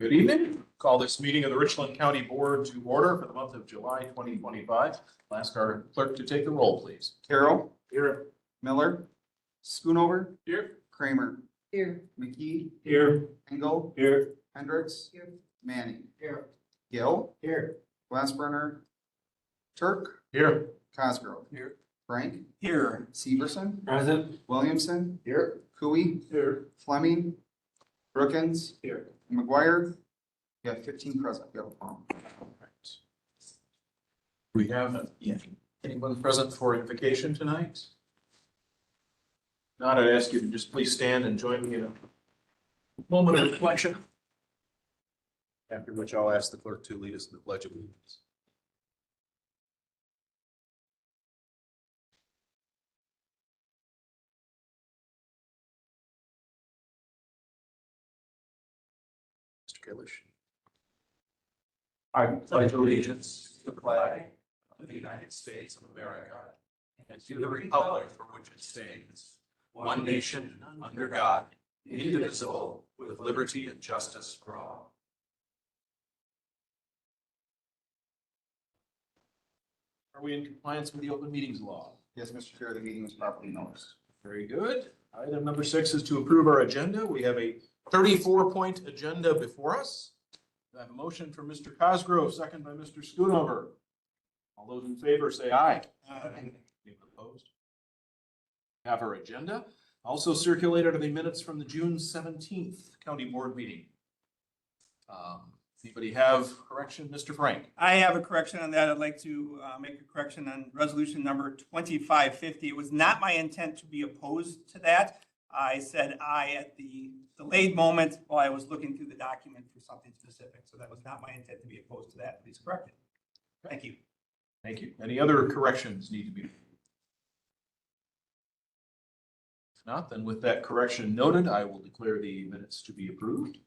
Good evening. Call this meeting of the Richland County Board to order for the month of July 2025. I'll ask our clerk to take the roll, please. Carroll. Here. Miller. Schoonover. Here. Kramer. Here. McKee. Here. Engel. Here. Hendricks. Here. Manning. Here. Gill. Here. Glassburner. Turk. Here. Cosgrove. Here. Frank. Here. Severson. Present. Williamson. Here. Cooey. Here. Fleming. Brookins. Here. McGuire. You have 15 present. You have a quorum. We have anyone present for invocation tonight? Not, I'd ask you to just please stand and join me in a moment of reflection. After which I'll ask the clerk to lead us in the Pledge of Allegiance. Mr. Kalish. I pledge allegiance to the flag of the United States of America and to the republic for which it stands, one nation, under God, indivisible, with liberty and justice for all. Are we in compliance with the open meetings law? Yes, Mr. Chair, the meeting was properly noticed. Very good. Item number 6 is to approve our agenda. We have a 34-point agenda before us. I have a motion from Mr. Cosgrove, second by Mr. Schoonover. All those in favor say aye. Aye. Anyone opposed? We have our agenda. Also circulated are the minutes from the June 17th County Board meeting. Anybody have correction? Mr. Frank? I have a correction on that. I'd like to make a correction on resolution number 2550. It was not my intent to be opposed to that. I said aye at the delayed moment while I was looking through the document for something specific. So that was not my intent to be opposed to that. Please correct it. Thank you. Thank you. Any other corrections need to be? If not, then with that correction noted, I will declare the minutes to be approved.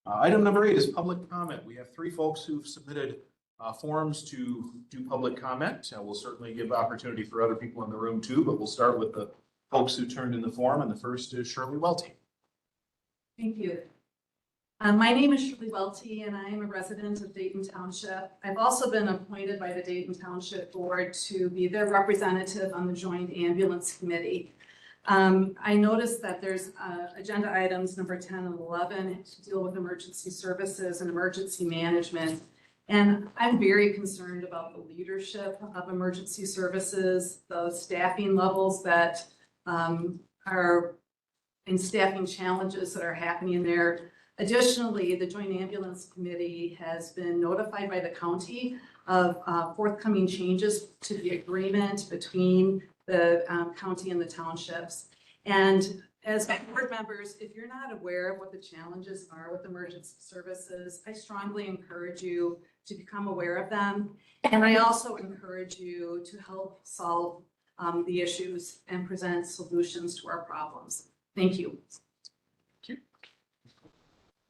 Item number 8 is public comment. We have 3 folks who've submitted forms to do public comment. We'll certainly give opportunity for other people in the room too, but we'll start with the folks who turned in the form, and the first is Shirley Welty. Thank you. My name is Shirley Welty, and I am a resident of Dayton Township. I've also been appointed by the Dayton Township Board to be their representative on the Joint Ambulance Committee. I noticed that there's agenda items number 10 and 11 to deal with emergency services and emergency management. And I'm very concerned about the leadership of emergency services, the staffing levels that are in staffing challenges that are happening there. Additionally, the Joint Ambulance Committee has been notified by the county of forthcoming changes to the agreement between the county and the townships. And as board members, if you're not aware of what the challenges are with emergency services, I strongly encourage you to become aware of them. And I also encourage you to help solve the issues and present solutions to our problems. Thank you. Thank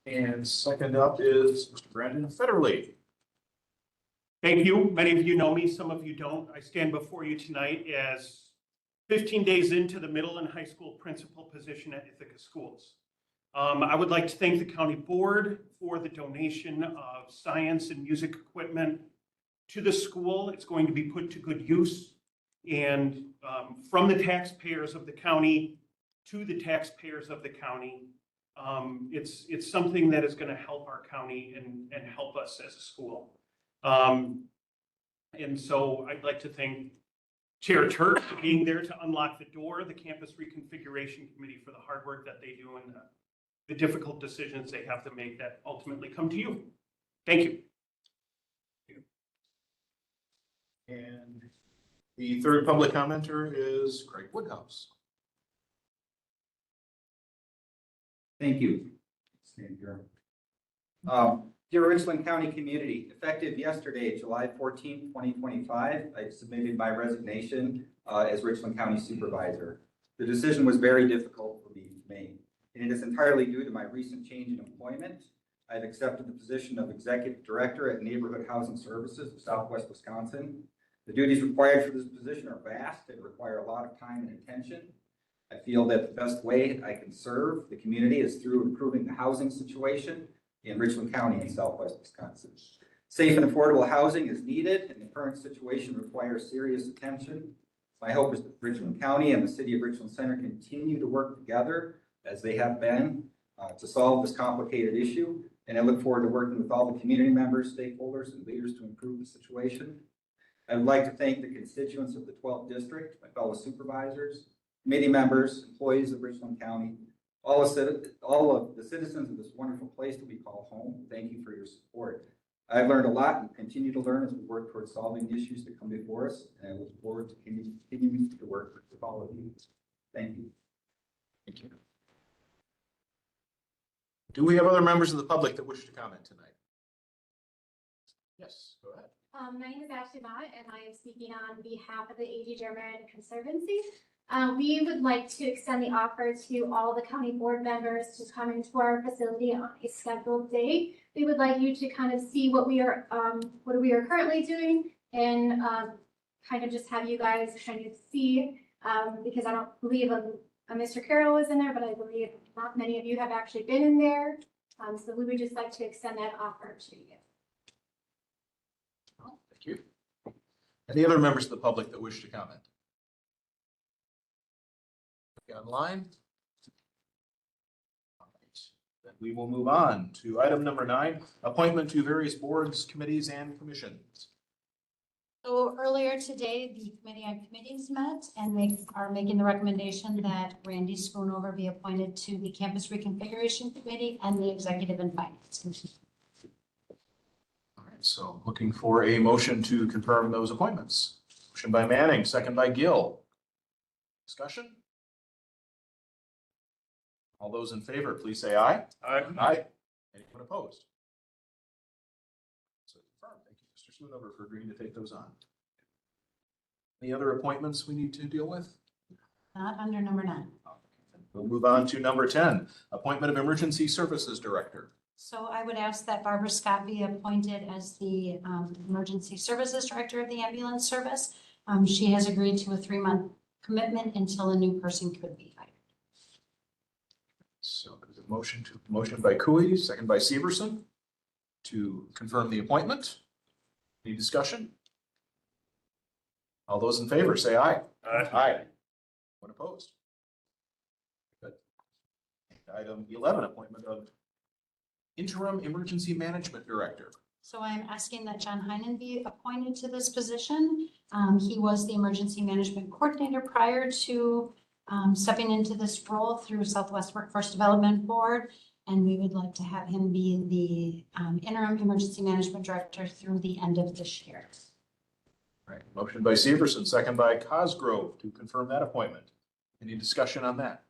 you. And second up is Mr. Brandon Federley. Thank you. Many of you know me, some of you don't. I stand before you tonight as 15 days into the middle and high school principal position at Ithaca Schools. I would like to thank the county board for the donation of science and music equipment to the school. It's going to be put to good use. And from the taxpayers of the county to the taxpayers of the county, it's something that is going to help our county and help us as a school. And so I'd like to thank Chair Turk for being there to unlock the door, the Campus Reconfiguration Committee for the hard work that they do and the difficult decisions they have to make that ultimately come to you. Thank you. And the third public commenter is Craig Woodhouse. Thank you. Stand here. Dear Richland County community, effective yesterday, July 14, 2025, I submitted my resignation as Richland County Supervisor. The decision was very difficult for me to make, and it is entirely due to my recent change in employment. I've accepted the position of Executive Director at Neighborhood Housing Services of Southwest Wisconsin. The duties required for this position are vast and require a lot of time and attention. I feel that the best way I can serve the community is through improving the housing situation in Richland County in southwest Wisconsin. Safe and affordable housing is needed, and the current situation requires serious attention. My hope is that Richland County and the city of Richland Center continue to work together as they have been to solve this complicated issue. And I look forward to working with all the community members, stakeholders, and leaders to improve the situation. I would like to thank the constituents of the 12th district, my fellow supervisors, committee members, employees of Richland County, all of the citizens of this wonderful place that we call home. Thank you for your support. I've learned a lot and continue to learn as we work towards solving the issues that come before us, and I look forward to continuing to work with all of you. Thank you. Thank you. Do we have other members of the public that wish to comment tonight? Yes, go ahead. My name is Ashley Mott, and I am speaking on behalf of the AG German Conservancy. We would like to extend the offer to all the county board members to come into our facility on a scheduled date. We would like you to kind of see what we are currently doing, and kind of just have you guys kind of see, because I don't believe Mr. Carroll was in there, but I believe not many of you have actually been in there. So we would just like to extend that offer to you. Thank you. Any other members of the public that wish to comment? Online? All right. Then we will move on to item number 9, appointment to various boards, committees, and commissions. So earlier today, the Committee on Committees met, and they are making the recommendation that Randy Schoonover be appointed to the Campus Reconfiguration Committee and the Executive and Finance Committee. All right, so looking for a motion to confirm those appointments. Motion by Manning, second by Gill. Discussion? All those in favor, please say aye. Aye. Aye. Anyone opposed? So confirmed. Thank you, Mr. Schoonover, for agreeing to take those on. Any other appointments we need to deal with? Not under number 9. We'll move on to number 10, appointment of Emergency Services Director. So I would ask that Barbara Scott be appointed as the Emergency Services Director of the Ambulance Service. She has agreed to a 3-month commitment until a new person could be hired. So there's a motion by Cooey, second by Severson to confirm the appointment. Any discussion? All those in favor, say aye. Aye. Aye. Anyone opposed? Good. Item 11, appointment of Interim Emergency Management Director. So I'm asking that John Heinen be appointed to this position. He was the Emergency Management Coordinator prior to stepping into this role through Southwest Workforce Development Board, and we would like to have him be the Interim Emergency Management Director through the end of this year. All right, motion by Severson, second by Cosgrove to confirm that appointment. Any discussion on that?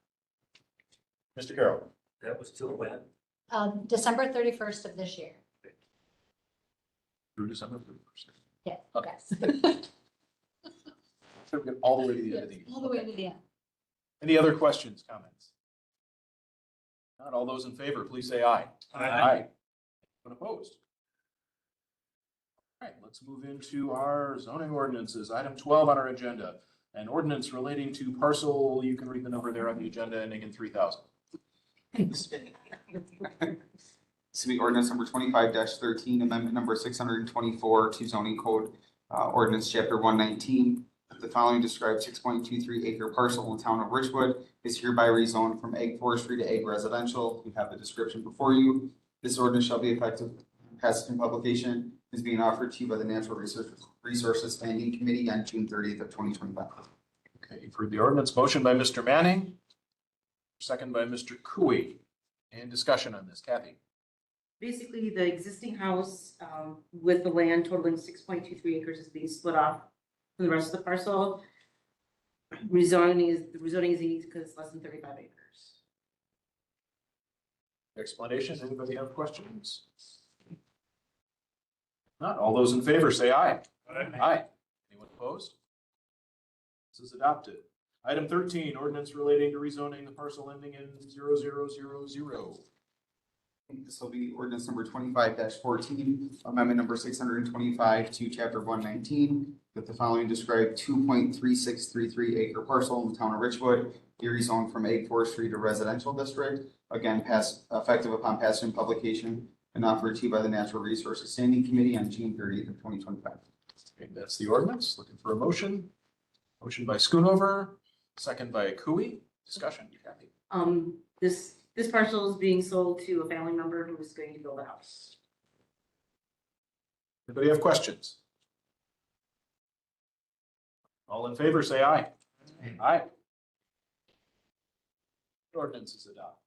Mr. Carroll? That was till when? December 31st of this year. Through December 31st. Yeah. Okay. Yes. So we get all the way to the end of the year. All the way to the end. Any other questions, comments? Not all those in favor, please say aye. Aye. Anyone opposed? All right, let's move into our zoning ordinances. Item 12 on our agenda, an ordinance relating to parcel, you can read the number there on the agenda, ending in 3000. City ordinance number 25-13, amendment number 624 to zoning code, ordinance chapter 119. The following described 6.23 acre parcel in the town of Richwood is hereby rezoned from ag forestry to ag residential. You have the description before you. This ordinance shall be effective passage and publication is being offered to you by the Natural Resources Standing Committee on June 30th of 2025. Okay, you've heard the ordinance. Motion by Mr. Manning, second by Mr. Cooey. And discussion on this, Kathy. Basically, the existing house with the land totaling 6.23 acres is being split off from the rest of the parcel. Rezoning is easy because it's less than 35 acres. Explanation, anybody have questions? Not all those in favor, say aye. Aye. Anyone opposed? This is adopted. Item 13, ordinance relating to rezoning the parcel ending in 0000. This will be ordinance number 25-14, amendment number 625 to chapter 119, with the following described 2.3633 acre parcel in the town of Richwood be rezoned from ag forestry to residential district. Again, effective upon passage and publication and offered to you by the Natural Resources Standing Committee on June 30th of 2025. Okay, that's the ordinance. Looking for a motion. Motion by Schoonover, second by Cooey. Discussion, you happy? This parcel is being sold to a family member who is going to build a house. Anybody have questions? All in favor, say aye. Aye. Ordinance is adopted.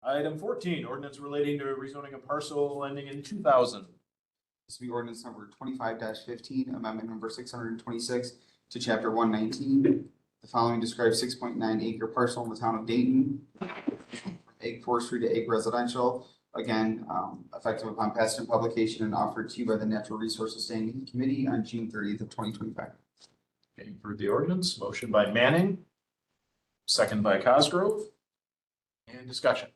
Item 14, ordinance relating to rezoning a parcel ending in 2000. This will be ordinance number 25-15, amendment number 626 to chapter 119. The following describes 6.9 acre parcel in the town of Dayton, from ag forestry to ag residential. Again, effective upon passage and publication and offered to you by the Natural Resources Standing Committee on June 30th of 2025. Okay, you've heard the ordinance. Motion by Manning, second by Cosgrove. And discussion.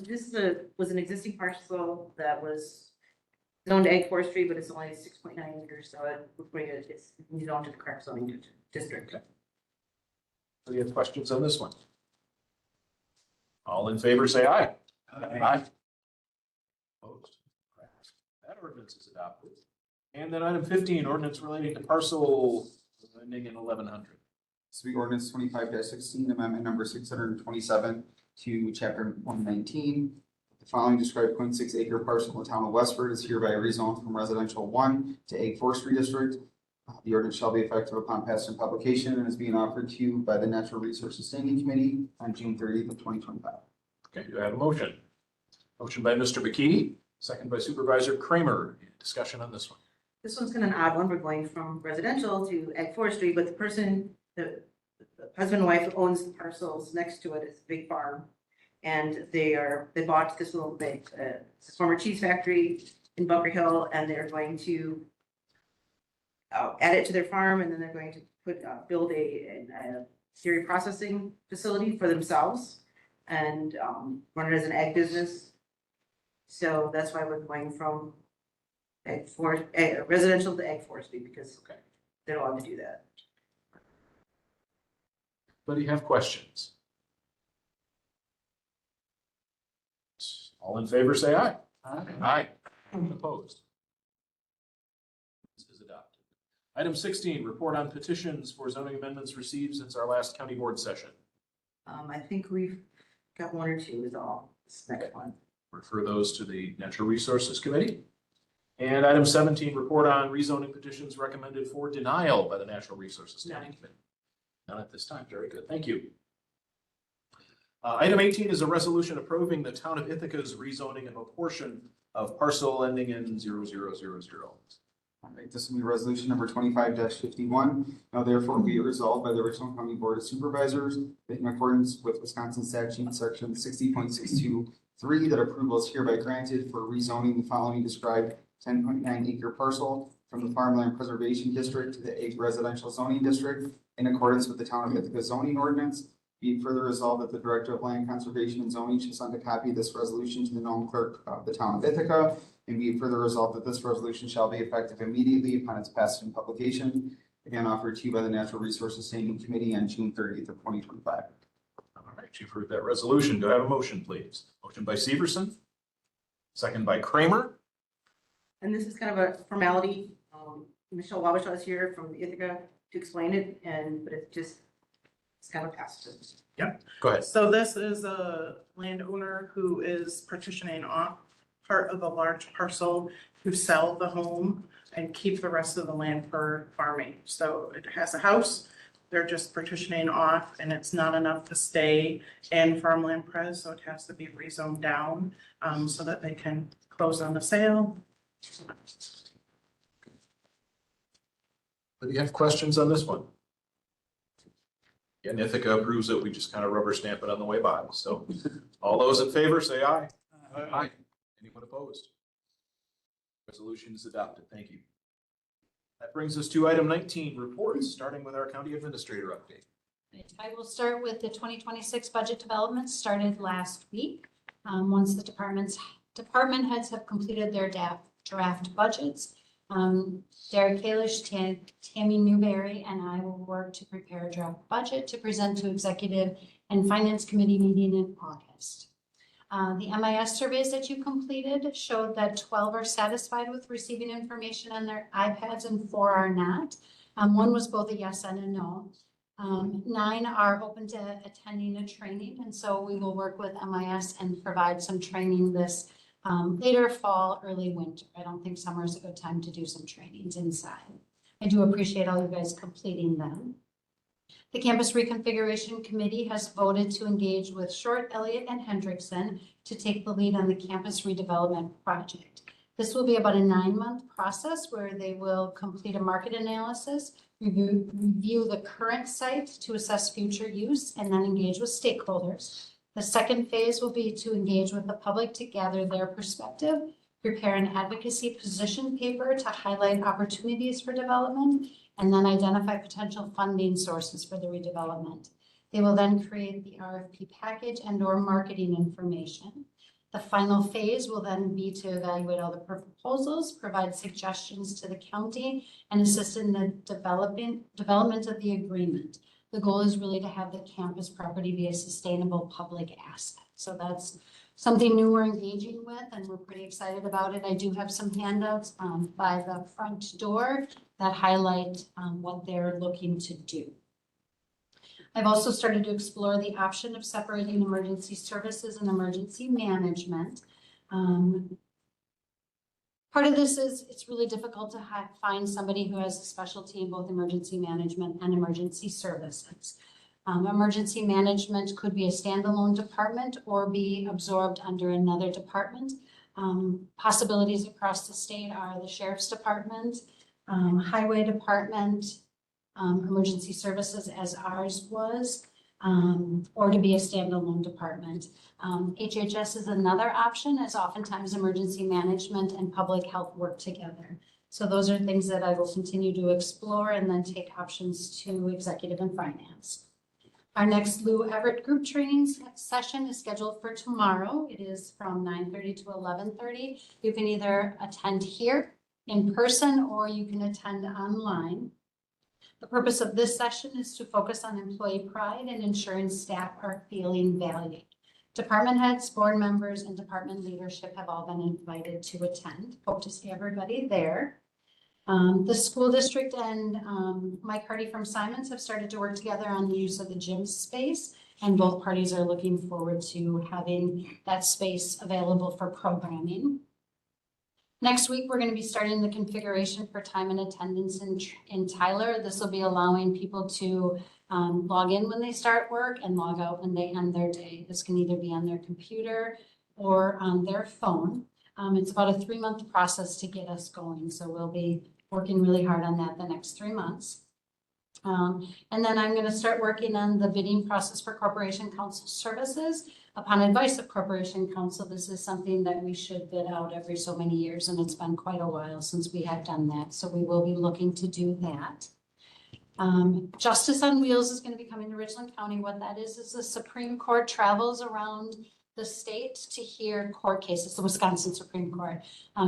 This was an existing parcel that was zoned to ag forestry, but it's only 6.9 acres, so it's zoned to the correct zoning district. Any have questions on this one? All in favor, say aye. Aye. Opposed? That ordinance is adopted. And then item 15, ordinance relating to parcel ending in 1100. This will be ordinance 25-16, amendment number 627 to chapter 119. The following described 0.6 acre parcel in the town of Westford is hereby rezoned from residential 1 to ag forestry district. The ordinance shall be effective upon passage and publication and is being offered to you by the Natural Resources Standing Committee on June 30th of 2025. Okay, do I have a motion? Motion by Mr. McKee, second by Supervisor Kramer. Discussion on this one. This one's kind of an odd one. We're going from residential to ag forestry, but the husband and wife who owns the parcels next to it is a big farm. And they bought this little bit, it's a former cheese factory in Bunker Hill, and they're going to add it to their farm, and then they're going to build a dairy processing facility for themselves and run it as an ag business. So that's why we're going from residential to ag forestry, because they're allowed to do that. Anybody have questions? All in favor, say aye. Aye. Opposed? This is adopted. Item 16, report on petitions for zoning amendments received since our last county board session. I think we've got one or two is all. This next one. Refer those to the Natural Resources Committee. And item 17, report on rezoning petitions recommended for denial by the Natural Resources Standing Committee. None at this time. Very good. Thank you. Item 18 is a resolution approving the town of Ithaca's rezoning of a portion of parcel ending in 0000. All right, this will be resolution number 25-51. Now therefore be it resolved by the Richland County Board of Supervisors that in accordance with Wisconsin statute section 60.623 that approval is hereby granted for rezoning the following described 10.9 acre parcel from the farmland preservation district to the ag residential zoning district in accordance with the town of Ithaca zoning ordinance. Be it further resolved that the Director of Land Conservation and Zoning shall send a copy of this resolution to the known clerk of the town of Ithaca. And be it further resolved that this resolution shall be effective immediately upon its passage and publication. Again, offered to you by the Natural Resources Standing Committee on June 30th of 2025. All right, you've heard that resolution. Do I have a motion, please? Motion by Severson, second by Kramer. And this is kind of a formality. Michelle Wabasha is here from Ithaca to explain it, but it's kind of passed. Go ahead. So this is a landowner who is partitioning off part of a large parcel to sell the home and keep the rest of the land for farming. So it has a house, they're just partitioning off, and it's not enough to stay in farmland pres, so it has to be rezoned down so that they can close on the sale. Do you have questions on this one? Again, Ithaca approves it. We just kind of rubber stamp it on the way by. So all those in favor say aye. Aye. Anyone opposed? Resolution is adopted. Thank you. That brings us to item 19, reports, starting with our county administrator update. I will start with the 2026 budget development started last week. Once the department heads have completed their draft budgets, Derek Kalish, Tammy Newberry, and I will work to prepare a draft budget to present to Executive and Finance Committee meeting in August. The MIS surveys that you completed showed that 12 are satisfied with receiving information on their iPads and 4 are not. One was both a yes and a no. 9 are open to attending a training, and so we will work with MIS and provide some training this later fall, early winter. I don't think summer is a good time to do some trainings inside. I do appreciate all you guys completing them. The Campus Reconfiguration Committee has voted to engage with Short, Elliott, and Hendrickson to take the lead on the campus redevelopment project. This will be about a 9-month process where they will complete a market analysis, review the current site to assess future use, and then engage with stakeholders. The second phase will be to engage with the public to gather their perspective, prepare an advocacy position paper to highlight opportunities for development, and then identify potential funding sources for the redevelopment. They will then create the RFP package and/or marketing information. The final phase will then be to evaluate all the proposals, provide suggestions to the county, and assist in the development of the agreement. The goal is really to have the campus property be a sustainable public asset. So that's something new we're engaging with, and we're pretty excited about it. I do have some handouts by the front door that highlight what they're looking to do. I've also started to explore the option of separating emergency services and emergency management. Part of this is it's really difficult to find somebody who has a specialty in both emergency management and emergency services. Emergency management could be a standalone department or be absorbed under another department. Possibilities across the state are the Sheriff's Department, Highway Department, Emergency Services as ours was, or to be a standalone department. HHS is another option, as oftentimes emergency management and public health work together. So those are things that I will continue to explore and then take options to Executive and Finance. Our next Lou Everett group training session is scheduled for tomorrow. It is from 9:30 to 11:30. You can either attend here in person or you can attend online. The purpose of this session is to focus on employee pride and ensuring staff are feeling valued. Department heads, board members, and department leadership have all been invited to attend. Hope to see everybody there. The school district and Mike Hardy from Simons have started to work together on the use of the gym space, and both parties are looking forward to having that space available for programming. Next week, we're going to be starting the configuration for time and attendance in Tyler. This will be allowing people to log in when they start work and log out when they end their day. This can either be on their computer or on their phone. It's about a 3-month process to get us going, so we'll be working really hard on that the next 3 months. And then I'm going to start working on the bidding process for Corporation Counsel services. Upon advice of Corporation Counsel, this is something that we should bid out every so many years, and it's been quite a while since we have done that. So we will be looking to do that. Justice on Wheels is going to be coming to Richland County. What that is the Supreme Court travels around the state to hear court cases. The Wisconsin Supreme Court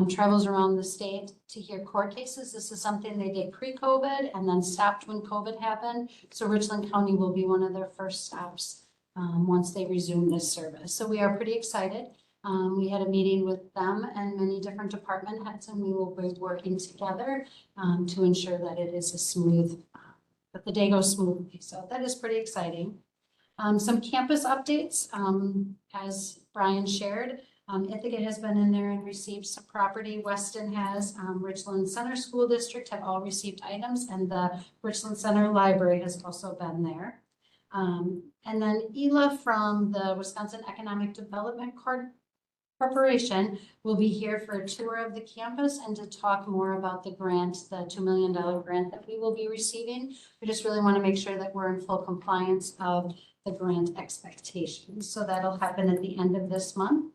travels around the state to hear court cases. This is something they did pre-COVID and then stopped when COVID happened. So Richland County will be one of their first stops once they resume this service. So we are pretty excited. We had a meeting with them and many different department heads, and we will be working together to ensure that it is a smooth, that the day goes smoothly. So that is pretty exciting. Some campus updates, as Brian shared, Ithaca has been in there and received some property. Weston has, Richland Center School District have all received items, and the Richland Center Library has also been there. And then Ela from the Wisconsin Economic Development Corporation will be here for a tour of the campus and to talk more about the grant, the $2 million grant that we will be receiving. We just really want to make sure that we're in full compliance of the grant expectations. So that'll happen at the end of this month.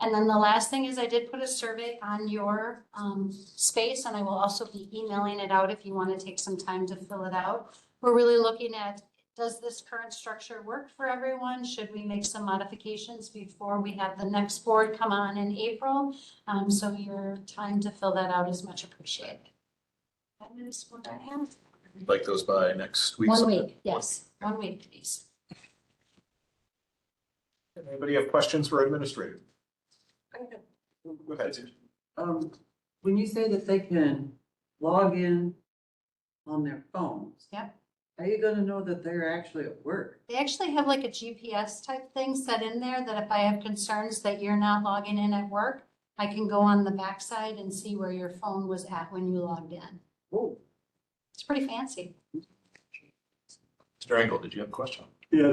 And then the last thing is I did put a survey on your space, and I will also be emailing it out if you want to take some time to fill it out. We're really looking at does this current structure work for everyone? Should we make some modifications before we have the next board come on in April? So your time to fill that out is much appreciated. That is what I have. Like those by next week? 1 week, yes, 1 week, please. Anybody have questions for administrator? Go ahead, Susan. When you say that they can log in on their phones. Yep. How are you gonna know that they're actually at work? They actually have like a GPS type thing set in there that if I have concerns that you're not logging in at work, I can go on the backside and see where your phone was at when you logged in. Oh. It's pretty fancy. Mr. Engel, did you have a question? Yeah,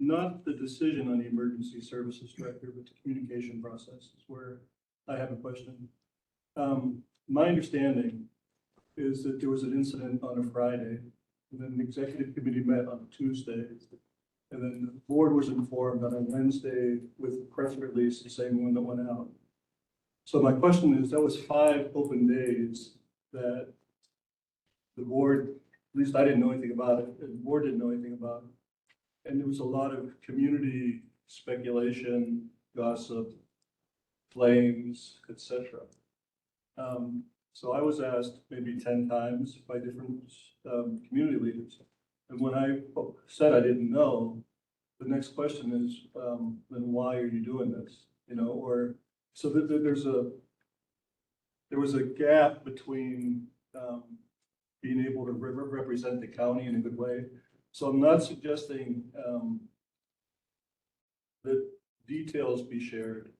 not the decision on the emergency services director, but the communication process is where I have a question. My understanding is that there was an incident on a Friday, and then the executive committee met on Tuesday. And then the board was informed on a Wednesday with a press release, the same one that went out. So my question is, that was 5 open days that the board, at least I didn't know anything about it, and the board didn't know anything about it. And there was a lot of community speculation, gossip, flames, etc. So I was asked maybe 10 times by different community leaders. And when I said I didn't know, the next question is, then why are you doing this? You know, or so that there was a gap between being able to represent the county in a good way. So I'm not suggesting that details be shared,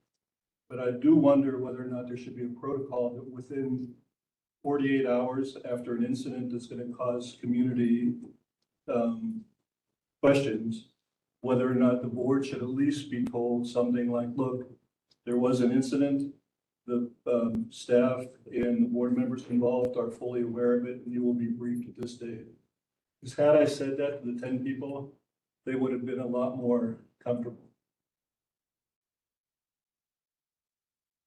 but I do wonder whether or not there should be a protocol that within 48 hours after an incident that's going to cause community questions, whether or not the board should at least be told something like, look, there was an incident, the staff and the board members involved are fully aware of it, and you will be briefed at this date. Because had I said that to the 10 people, they would have been a lot more comfortable.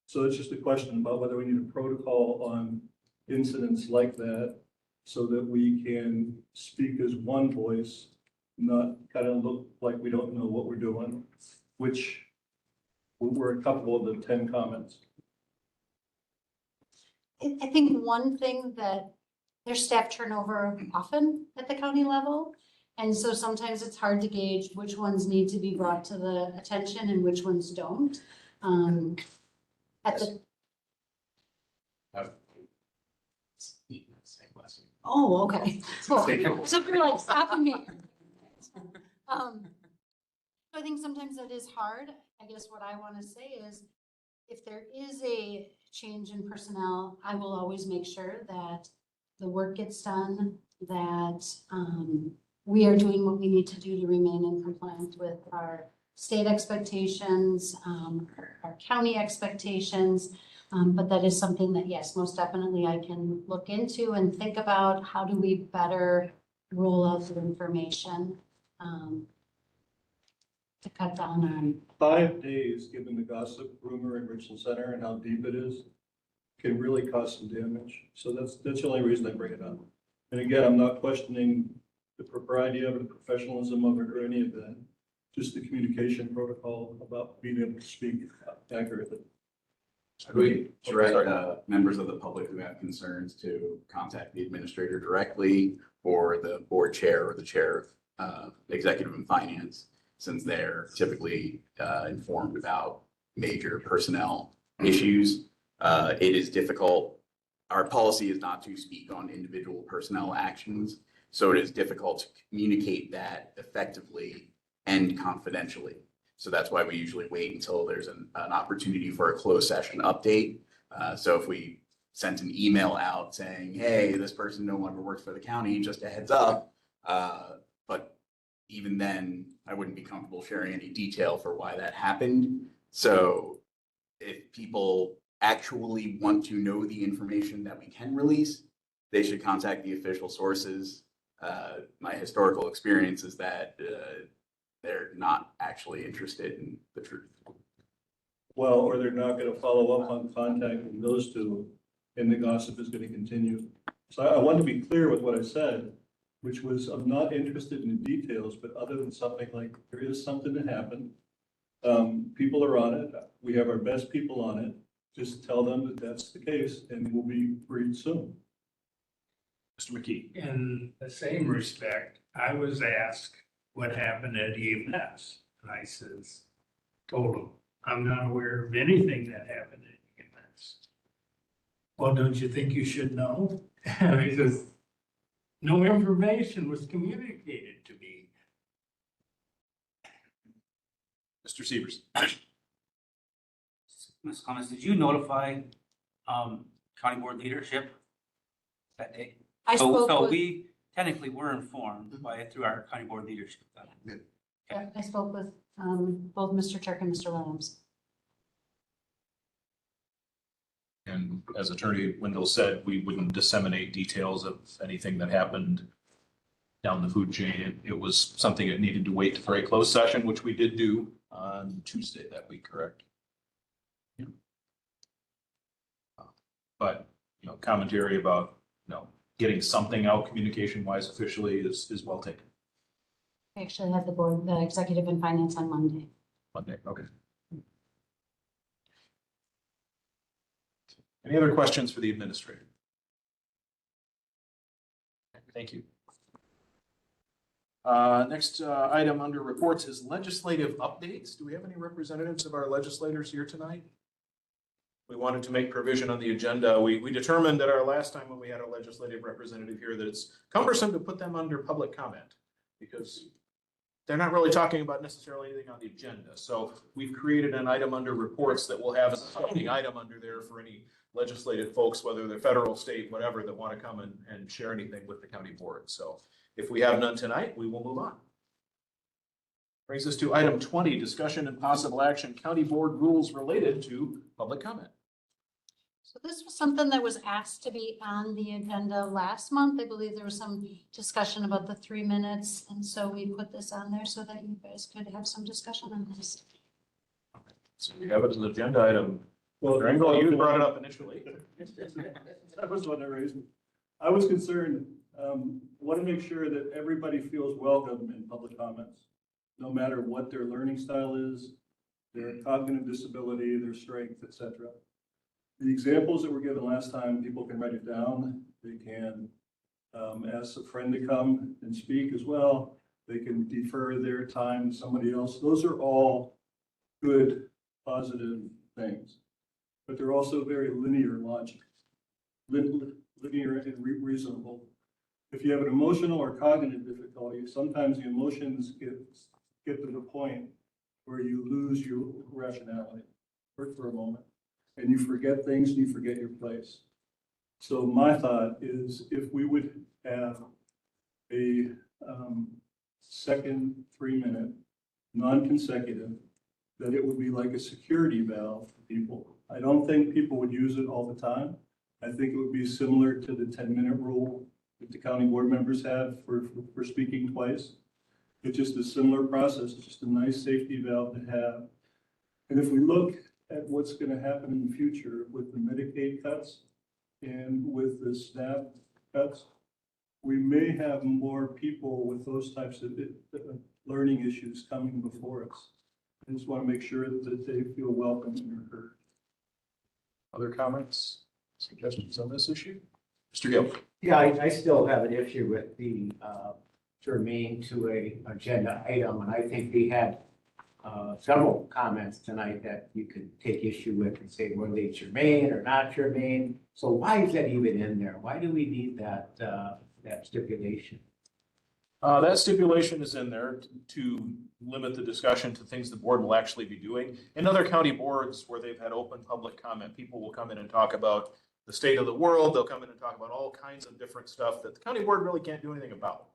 So it's just a question about whether we need a protocol on incidents like that so that we can speak as one voice, not kind of look like we don't know what we're doing, which were a couple of the 10 comments. I think one thing that there's staff turnover often at the county level. And so sometimes it's hard to gauge which ones need to be brought to the attention and which ones don't. At the, oh, okay. Cool. So if you're like stopping me. I think sometimes that is hard. I guess what I want to say is if there is a change in personnel, I will always make sure that the work gets done, that we are doing what we need to do to remain in compliance with our state expectations, our county expectations. But that is something that, yes, most definitely I can look into and think about how do we better roll out the information to cut down on. 5 days, given the gossip rumor in Richland Center and how deep it is, can really cause some damage. So that's the only reason I bring it up. And again, I'm not questioning the propriety of it, the professionalism of it, or any of that. Just the communication protocol about being able to speak accurately. Should we direct members of the public who have concerns to contact the administrator directly or the board chair or the chair of executive and finance, since they're typically informed about major personnel issues? It is difficult. Our policy is not to speak on individual personnel actions, so it is difficult to communicate that effectively and confidentially. So that's why we usually wait until there's an opportunity for a closed session update. So if we sent an email out saying, hey, this person no longer works for the county, just a heads up. But even then, I wouldn't be comfortable sharing any detail for why that happened. So if people actually want to know the information that we can release, they should contact the official sources. My historical experience is that they're not actually interested in the truth. Well, or they're not going to follow up on contacting those two, and the gossip is going to continue. So I want to be clear with what I said. which was, I'm not interested in the details, but other than something like, there is something that happened. People are on it. We have our best people on it. Just tell them that that's the case and we'll be freed soon. Mr. McKee. In the same respect, I was asked what happened at EMS. And I told him, I'm not aware of anything that happened at EMS. Well, don't you think you should know? And he says, no information was communicated to me. Mr. Severs. Ms. Clemens, did you notify county board leadership that day? I So spoke with, we technically were informed through our county board leadership. I spoke with both Mr. Turk and Mr. Williams. And as Attorney Wendell said, we wouldn't disseminate details of anything that happened down the food chain. It was something that needed to wait for a closed session, which we did do on Tuesday that week, correct? Yeah. But, commentary about, getting something out communication wise officially is well taken. I actually had the executive and finance on Monday. Monday, okay. Any other questions for the administrator? Thank you. Next item under reports is legislative updates. Do we have any representatives of our legislators here tonight? We wanted to make provision on the agenda. We determined at our last time when we had a legislative representative here that it's cumbersome to put them under public comment because they're not really talking about necessarily anything on the agenda. So we've created an item under reports that will have a supporting item under there for any legislative folks, whether they're federal, state, whatever, that want to come and share anything with the county board. So if we have none tonight, we will move on. Brings us to item 20, discussion and possible action, county board rules related to public comment. So this was something that was asked to be on the agenda last month. I believe there was some discussion about the 3 minutes. And so we put this on there so that you guys could have some discussion on this. So we have it as an agenda item. Well, Engel, you brought it up initially. That was what I raised. I was concerned, want to make sure that everybody feels welcome in public comments, no matter what their learning style is, their cognitive disability, their strength, etc. The examples that were given last time, people can write it down. They can ask a friend to come and speak as well. They can defer their time to somebody else. Those are all good, positive things. But they're also very linear logic, linear and reasonable. If you have an emotional or cognitive difficulty, sometimes the emotions get to the point where you lose your rationality for a moment. And you forget things and you forget your place. So my thought is if we would have a second 3-minute, non-consecutive, that it would be like a security valve for people. I don't think people would use it all the time. I think it would be similar to the 10-minute rule that the county board members have for speaking twice. It's just a similar process. It's just a nice safety valve to have. And if we look at what's going to happen in the future with the Medicaid cuts and with the SNAP cuts, we may have more people with those types of learning issues coming before us. I just want to make sure that they feel welcome and heard. Other comments, suggestions on this issue? Mr. Gill. Yeah, I still have an issue with the germane to a agenda item, and I think we had several comments tonight that you could take issue with and say, were they germane or not germane? So why is that even in there? Why do we need that stipulation? That stipulation is in there to limit the discussion to things the board will actually be doing. In other county boards where they've had open public comment, people will come in and talk about the state of the world. They'll come in and talk about all kinds of different stuff that the county board really can't do anything about.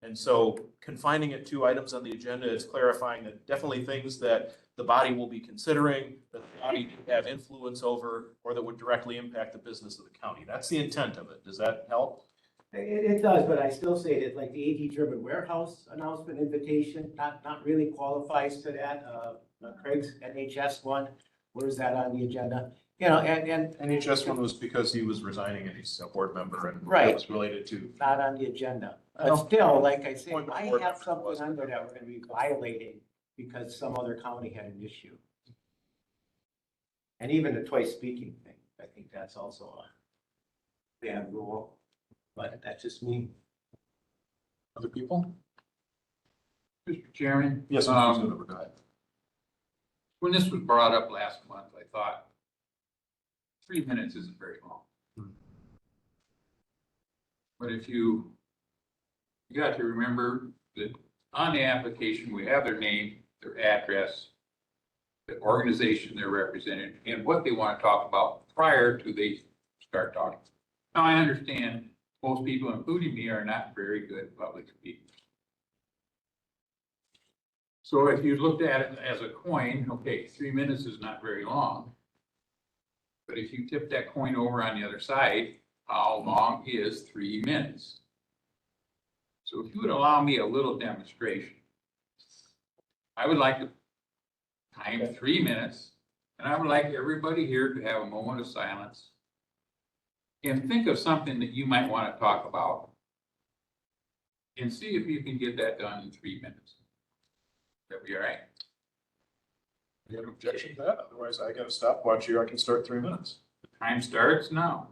And so confining it to items on the agenda is clarifying that definitely things that the body will be considering, that the body have influence over, or that would directly impact the business of the county. That's the intent of it. Does that help? It does, but I still say that like the AD German warehouse announcement invitation, not really qualifies to that. Craig's NHS one, where is that on the agenda? You know, and NHS one was because he was resigning and he's a board member and right. that was related to. Not on the agenda. But still, like I say, Point I before have that something was- under that we're gonna be violating because some other county had an issue. And even the twice speaking thing, I think that's also a bad rule, but that's just me. Other people? Mr. Chairman? Yes, Mr. Zudover, go ahead. When this was brought up last month, I thought 3 minutes isn't very long. But if you got to remember that on the application, we have their name, their address, the organization they're represented, and what they want to talk about prior to they start talking. Now, I understand most people, including me, are not very good public speakers. So if you looked at it as a coin, okay, 3 minutes is not very long. But if you tip that coin over on the other side, how long is 3 minutes? So if you would allow me a little demonstration, I would like to time 3 minutes, and I would like everybody here to have a moment of silence and think of something that you might want to talk about and see if you can get that done in 3 minutes. That'd be all right. You have an objection to that? Otherwise, I got a stopwatch here. I can start 3 minutes. The time starts now.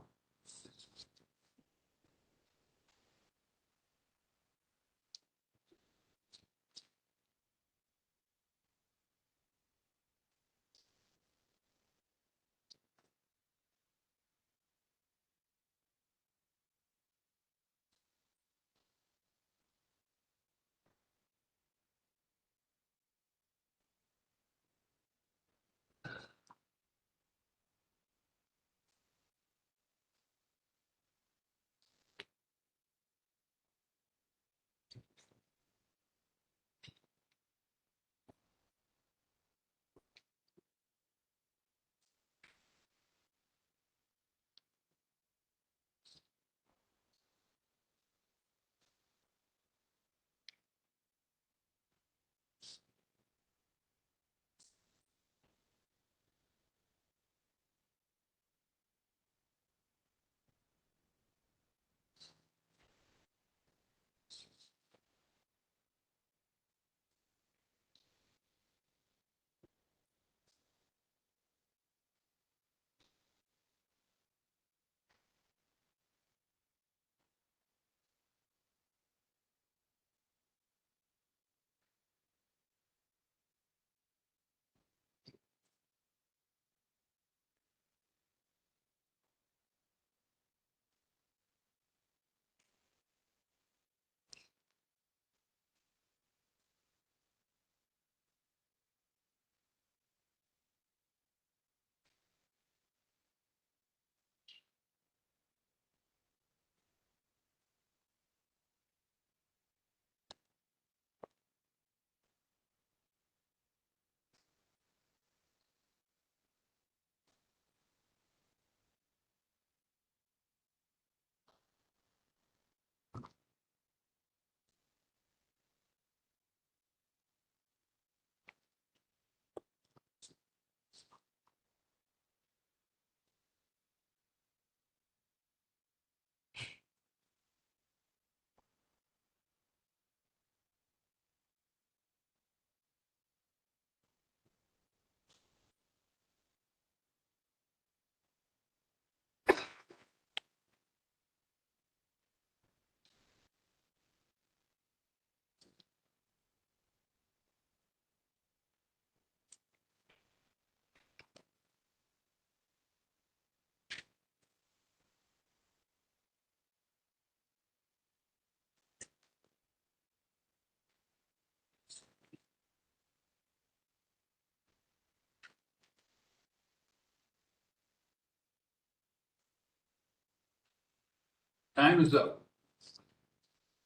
Time is up.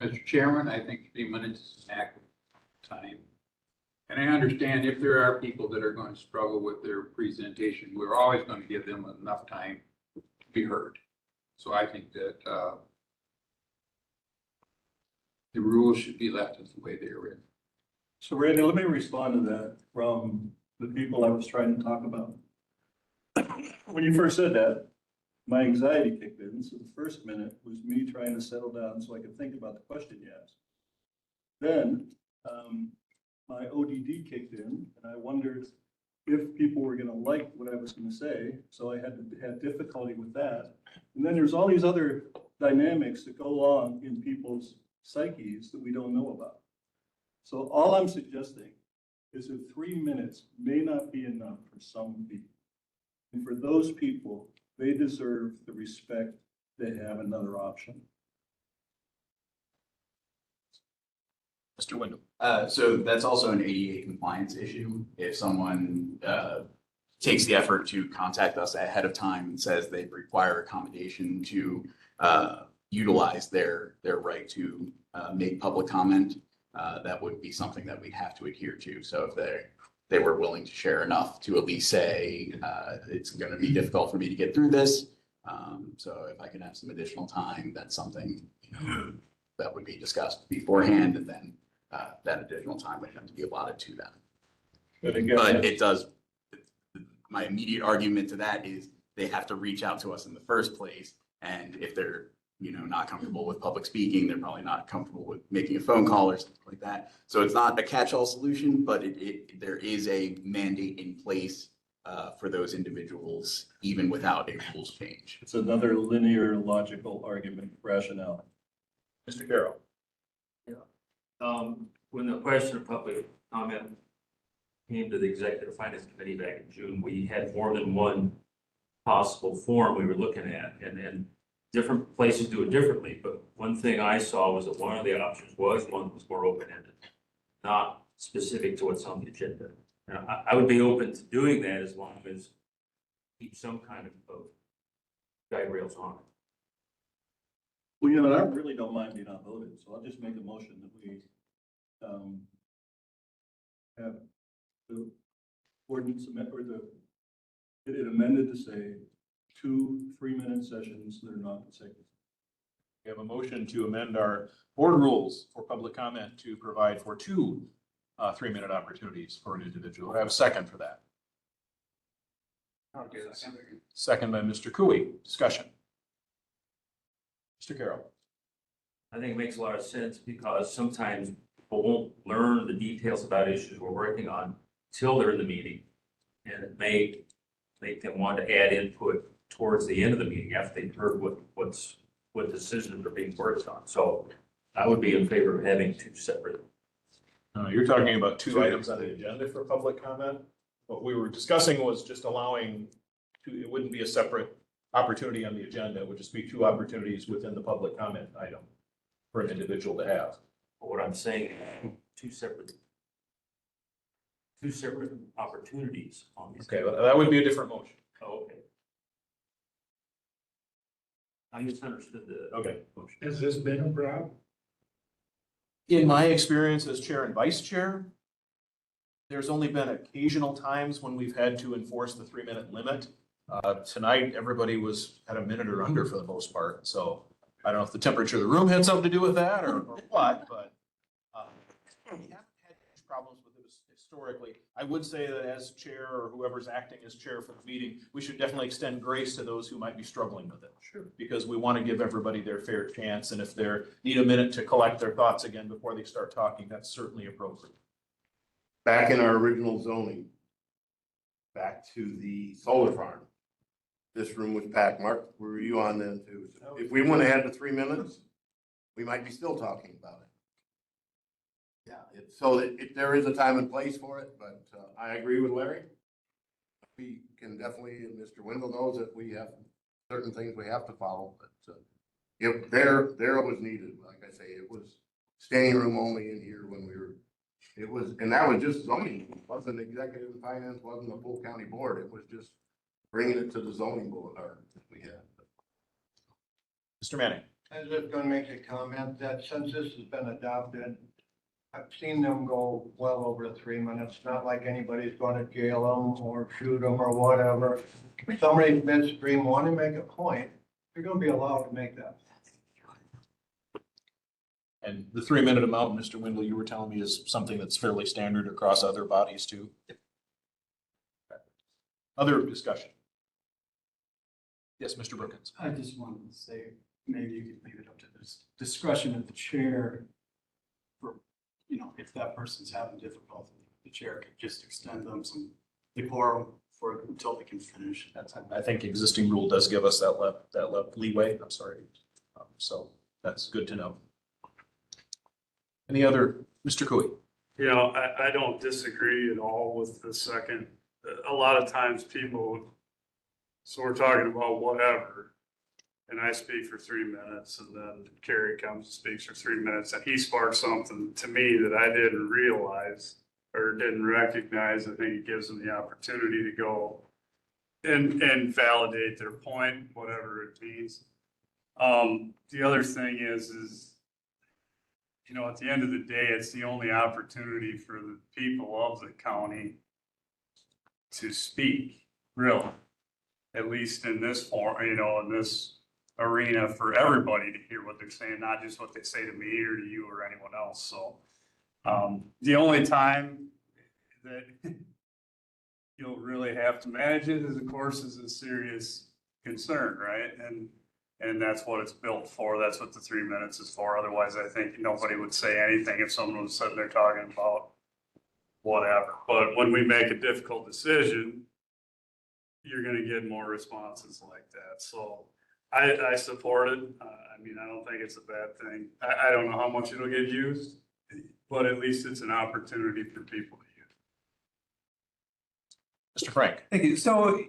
Mr. Chairman, I think 3 minutes is accurate time. And I understand if there are people that are going to struggle with their presentation, we're always going to give them enough time to be heard. So I think that the rules should be left as the way they are written. So Randy, let me respond to that from the people I was trying to talk about. When you first said that, my anxiety kicked in. So the first minute was me trying to settle down so I could think about the question you asked. Then my ODD kicked in, and I wondered if people were going to like what I was going to say. So I had difficulty with that. And then there's all these other dynamics that go on in people's psyches that we don't know about. So all I'm suggesting is that 3 minutes may not be enough for some people. And for those people, they deserve the respect they have another option. Mr. Windham. So that's also an ADA compliance issue. If someone takes the effort to contact us ahead of time and says they require accommodation to utilize their right to make public comment, that would be something that we'd have to adhere to. So if they were willing to share enough to at least say, it's going to be difficult for me to get through this. So if I can have some additional time, that's something that would be discussed beforehand, and then that additional time would have to be allotted to them. But again, But it does, my immediate argument to that is they have to reach out to us in the first place. And if they're, not comfortable with public speaking, they're probably not comfortable with making a phone call or something like that. So it's not a catch-all solution, but there is a mandate in place for those individuals, even without a rules change. it's another linear, logical argument rationale. Mr. Carroll. When the question of public comment came to the Executive Finance Committee back in June, we had more than one possible form we were looking at, and different places do it differently. But one thing I saw was that one of the options was one that was more open-ended, not specific to what's on the agenda. Now, I would be open to doing that as long as keep some kind of guide rails on it. Well, I really don't mind being outvoted, so I'll just make a motion that we have the ordinance it amended to say 2 3-minute sessions that are not consecutive. We have a motion to amend our board rules for public comment to provide for 2 3-minute opportunities for an individual. I have a second for that. Second by Mr. Cooey. Discussion. Mr. Carroll. I think it makes a lot of sense because sometimes people won't learn the details about issues we're working on till they're in the meeting. And it may make them want to add input towards the end of the meeting after they've heard what decisions are being worked on. So I would be in favor of having 2 separate. You're talking about 2 items on the agenda for public comment. What we were discussing was just allowing it wouldn't be a separate opportunity on the agenda. It would just be 2 opportunities within the public comment item for an individual to have. But what I'm saying, two separate opportunities on these. Okay, well, that would be a different motion. Oh, okay. I misunderstood the. Okay. motion. Has this been a problem? In my experience as chair and vice chair, there's only been occasional times when we've had to enforce the 3-minute limit. Tonight, everybody was at a minute or under for the most part. So I don't know if the temperature of the room had something to do with that or what, but we haven't had problems with it historically. I would say that as chair or whoever's acting as chair for the meeting, we should definitely extend grace to those who might be struggling with it. Sure. Because we want to give everybody their fair chance. And if they need a minute to collect their thoughts again before they start talking, that's certainly appropriate. Back in our original zoning, back to the solar farm, this room was packed. Mark, were you on then too? If we went ahead to 3 minutes, we might be still talking about it. Yeah, there is a time and place for it, but I agree with Larry. We can definitely, and Mr. Wendell knows that we have certain things we have to follow, but there it was needed. Like I say, it was standing room only in here when and that was just zoning. It wasn't executive and finance, wasn't the full county board. It was just bringing it to the zoning board that we had. Mr. Manning. I was just gonna make a comment that since this has been adopted, I've seen them go well over 3 minutes. Not like anybody's gonna jail them or shoot them or whatever. If somebody midstream want to make a point, they're gonna be allowed to make that. And the 3-minute amount, Mr. Wendell, you were telling me is something that's fairly standard across other bodies too. Other discussion. Yes, Mr. Brookins. I just wanted to say, maybe you could leave it up to the discretion of the chair for, if that person's having difficulty, the chair could just extend them some decorum until they can finish. I think existing rule does give us that leeway. I'm sorry. So that's good to know. Any other, Mr. Cooey? I don't disagree at all with the second. A lot of times people, so we're talking about whatever, and I speak for 3 minutes, and then Kerry comes and speaks for 3 minutes, and he sparks something to me that I didn't realize or didn't recognize. I think it gives them the opportunity to go and validate their point, whatever it means. The other thing is, at the end of the day, it's the only opportunity for the people of the county to speak, really, at least in this form, in this arena, for everybody to hear what they're saying, not just what they say to me or to you or anyone else. So the only time that you'll really have to manage it is, of course, is a serious concern, right? And that's what it's built for. That's what the 3 minutes is for. Otherwise, I think nobody would say anything if someone was sitting there talking about whatever. But when we make a difficult decision, you're gonna get more responses like that. So I support it. I don't think it's a bad thing. I don't know how much it'll get used, but at least it's an opportunity for people to use. Mr. Frank? Thank you. So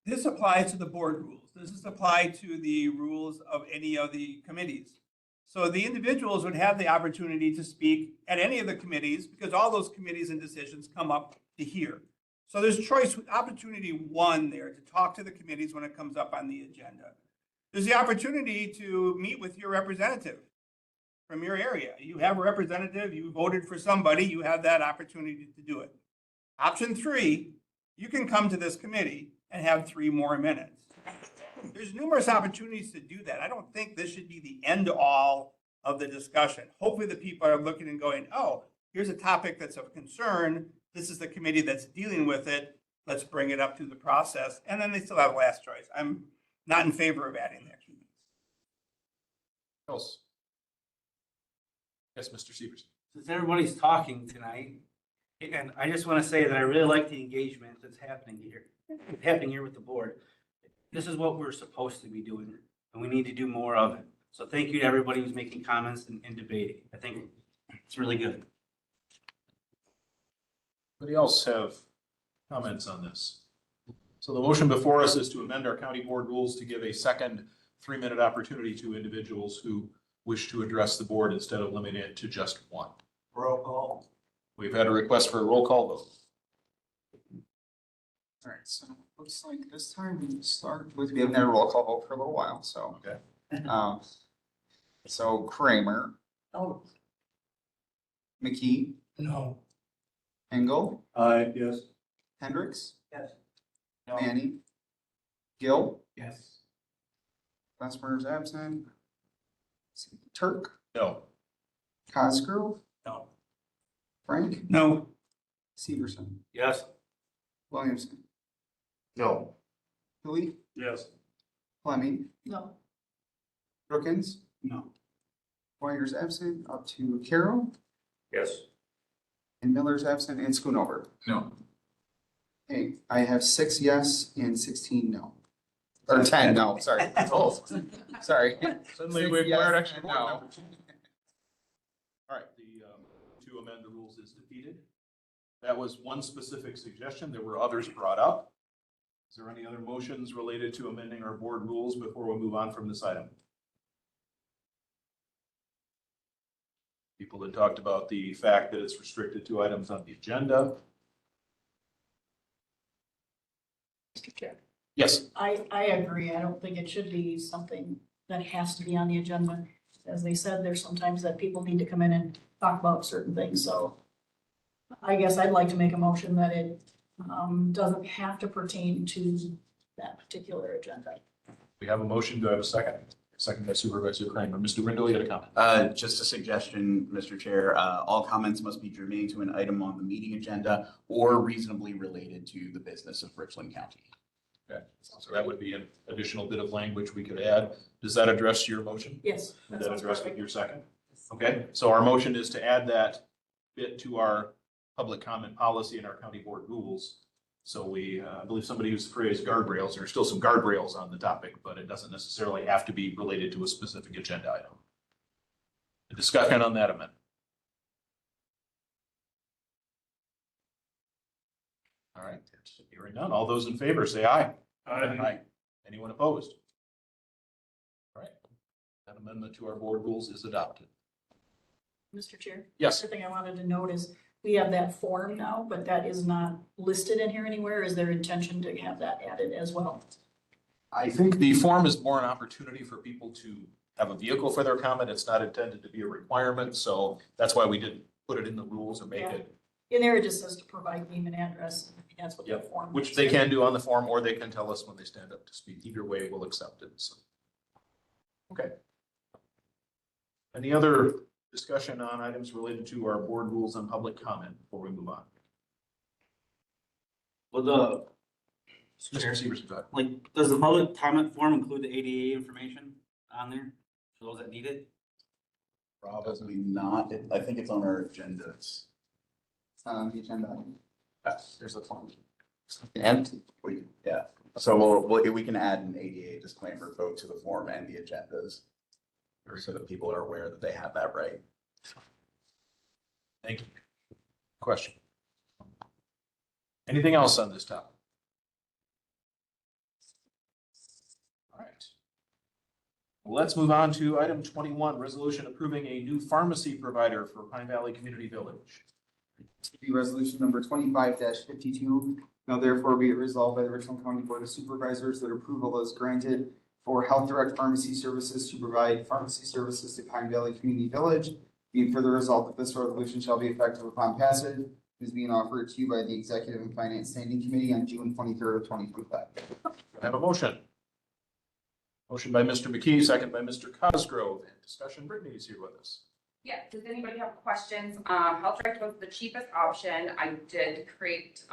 this applies to the board rules. Does this apply to the rules of any of the committees? So the individuals would have the opportunity to speak at any of the committees because all those committees and decisions come up to here. So there's choice, opportunity one there to talk to the committees when it comes up on the agenda. There's the opportunity to meet with your representative from your area. You have a representative, you voted for somebody, you have that opportunity to do it. Option three, you can come to this committee and have 3 more minutes. There's numerous opportunities to do that. I don't think this should be the end all of the discussion. Hopefully the people are looking and going, oh, here's a topic that's of concern. This is the committee that's dealing with it. Let's bring it up through the process. And then they still have last choice. I'm not in favor of adding that. Else? Yes, Mr. Severson. Since everybody's talking tonight, and I just want to say that I really like the engagement that's happening here with the board. This is what we're supposed to be doing, and we need to do more of it. So thank you to everybody who's making comments and debating. I think it's really good. Anybody else have comments on this? So the motion before us is to amend our county board rules to give a second 3-minute opportunity to individuals who wish to address the board instead of limiting it to just one. Roll call. We've had a request for a roll call vote. All right, so looks like this time we start with, we haven't had a roll call vote for a little while, so. Okay. So Kramer, Oh, McKee, No. Engel, Aye, yes. Hendricks, yes. Manning, Gill, Yes. Glassmer is absent. Turk, No. Cosgrove, No. Frank, No. Severson, Yes. Williamson, No. Hui, Yes. Fleming, No. Brookins, No. Pointer's absent, up to Carroll, Yes. and Miller's absent, and Schoonover. No. Okay, I have 6 yes and 16 no. Or 10 no, sorry. Oh, sorry. Suddenly 6 we yes acquired extra and board no. members. All right, to amend the rules is defeated. That was one specific suggestion. There were others brought up. Is there any other motions related to amending our board rules before we move on from this item? People had talked about the fact that it's restricted to items on the agenda. Mr. Chair. Yes. I agree. I don't think it should be something that has to be on the agenda. As they said, there's sometimes that people need to come in and talk about certain things, so I guess I'd like to make a motion that it doesn't have to pertain to that particular agenda. We have a motion. Do I have a second? Second by Supervisor Kramer. Mr. Brindle, you had a comment? Just a suggestion, Mr. Chair, all comments must be germane to an item on the meeting agenda or reasonably related to the business of Richland County. Okay, so that would be an additional bit of language we could add. Does that address your motion? Yes. Does that address your second? Okay, so our motion is to add that bit to our public comment policy in our county board rules. So we, I believe somebody used the phrase guardrails. There are still some guardrails on the topic, but it doesn't necessarily have to be related to a specific agenda item. A discussion on that amendment. All right, hearing none. All those in favor say aye. Aye. Anyone opposed? All right, that amendment to our board rules is adopted. Mr. Chair? Yes. The thing I wanted to note is we have that form now, but that is not listed in here anywhere. Is there intention to have that added as well? I think the form is more an opportunity for people to have a vehicle for their comment. It's not intended to be a requirement, so that's why we didn't put it in the rules or make it. In there, it just says to provide name and address. That's what that form. Which they can do on the form, or they can tell us when they stand up to speak. Either way, we'll accept it, so. Okay. Any other discussion on items related to our board rules on public comment before we move on? Well, the, Mr. Severson, go ahead. like, does the public comment form include the ADA information on there for those that need it? Probably not. I think it's on our agendas. It's not on the agenda. There's a form. And yeah, so we can add an ADA disclaimer both to the form and the agendas. So that people are aware that they have that right. Thank you. Question. Anything else on this topic? All right. Well, let's move on to item 21, resolution approving a new pharmacy provider for Pine Valley Community Village. Be resolution number 25-52. Now therefore be it resolved by the Richland County Board of Supervisors that approval is granted for Health Direct Pharmacy Services to provide pharmacy services to Pine Valley Community Village. Being further resolved that this resolution shall be effective upon passage, is being offered to you by the Executive and Finance Standing Committee on June 23rd of 2025. I have a motion. Motion by Mr. McKee, second by Mr. Cosgrove. And discussion, Brittany is here with us. Yeah, does anybody have questions? Health Direct was the cheapest option. I did create,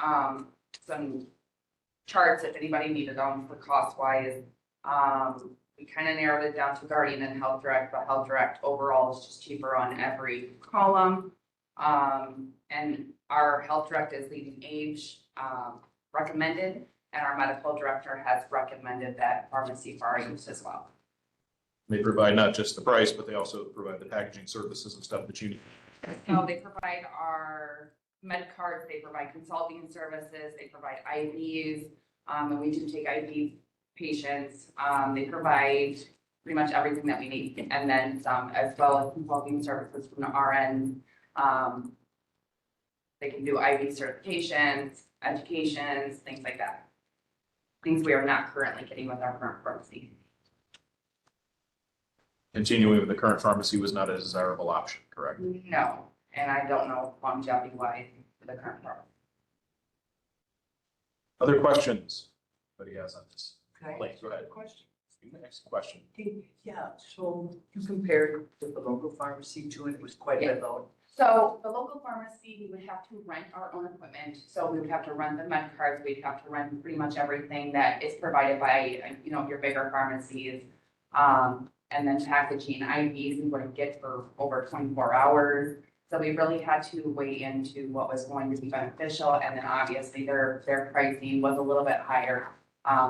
some charts if anybody needed them for cost wise. We kind of narrowed it down to Guardian and Health Direct, but Health Direct overall is just cheaper on every column. And our Health Direct is leading age, recommended, and our medical director has recommended that pharmacy for our use as well. They provide not just the price, but they also provide the packaging services and stuff that you need. So they provide our med cards, they provide consulting services, they provide IVs, and we do take IV patients. They provide pretty much everything that we need, and then some, as well as consulting services from the RN. They can do IV certifications, educations, things like that. Things we are not currently getting with our current pharmacy. Continuing with the current pharmacy was not a desirable option, correct? No, and I don't know longevity wise for the current pharmacy. Other questions anybody has on this? Can I Blake, ask go ahead. a question? Next question. Yeah, so you compared with the local pharmacy to it, it was quite a bit low. So the local pharmacy, we would have to rent our own equipment. So we would have to rent the med cards. We'd have to rent pretty much everything that is provided by, you know, your bigger pharmacies. And then packaging IVs we wouldn't get for over 24 hours. So we really had to weigh into what was going to be beneficial. And then obviously their pricing was a little bit higher.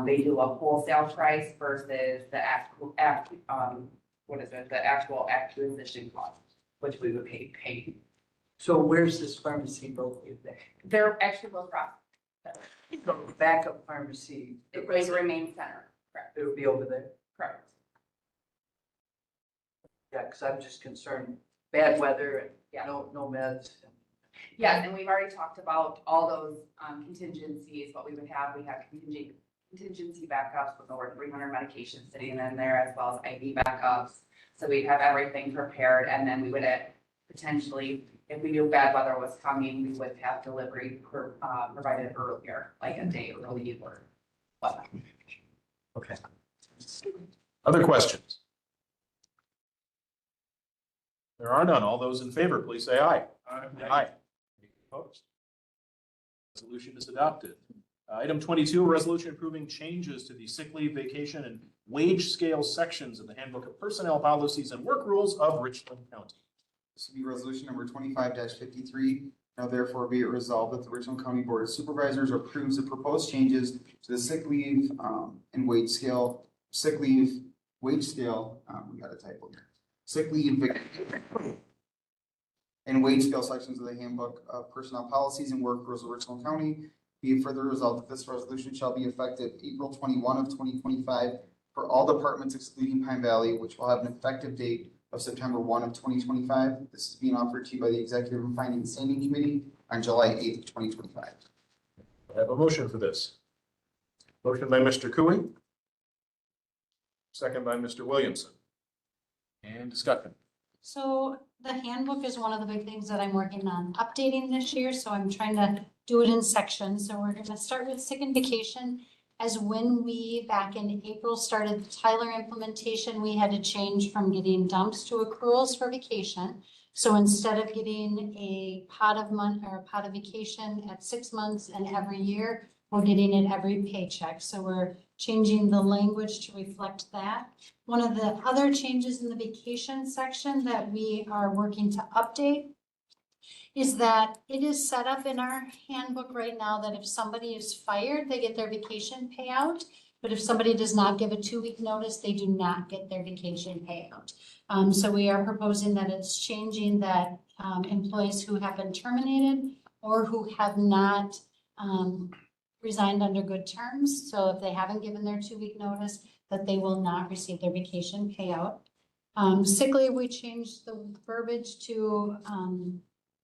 They do a wholesale price versus the actual, the actual acquisition cost, which we would pay. So where's this pharmacy located there? They're actually both across. So backup pharmacy. It would remain center, correct? It would be over there? Correct. Yeah, because I'm just concerned, bad weather and Yeah. no meds. Yes, and we've already talked about all those contingencies, what we would have. We have contingency backups with over 300 medications sitting in there, as well as IV backups. So we'd have everything prepared, and then we would potentially, if we knew bad weather was coming, we would have delivery provided earlier, like a day early or whatnot. Okay. Other questions? There are none. All those in favor, please say aye. Aye. Any opposed? Resolution is adopted. Item 22, a resolution approving changes to the sick leave, vacation, and wage scale sections of the Handbook of Personnel Policies and Work Rules of Richland County. This will be resolution number 25-53. Now therefore be it resolved that the Richland County Board of Supervisors approves the proposed changes to the sick leave and wage scale, we got a typo here. Sick leave and wage scale sections of the Handbook of Personnel Policies and Work Rules of Richland County. Be it further resolved that this resolution shall be effective April 21 of 2025 for all departments excluding Pine Valley, which will have an effective date of September 1 of 2025. This is being offered to you by the Executive and Finance Standing Committee on July 8th, 2025. I have a motion for this. Motion by Mr. Cooey. Second by Mr. Williamson. And discussion. So the handbook is one of the big things that I'm working on updating this year, so I'm trying to do it in sections. So we're gonna start with sick and vacation. As when we, back in April, started the Tyler implementation, we had to change from getting dumps to accruals for vacation. So instead of getting a pot of vacation at 6 months and every year, we're getting it every paycheck. So we're changing the language to reflect that. One of the other changes in the vacation section that we are working to update is that it is set up in our handbook right now that if somebody is fired, they get their vacation payout. But if somebody does not give a 2-week notice, they do not get their vacation payout. So we are proposing that it's changing that employees who have been terminated or who have not resigned under good terms. So if they haven't given their 2-week notice, that they will not receive their vacation payout. Sick leave, we changed the verbiage to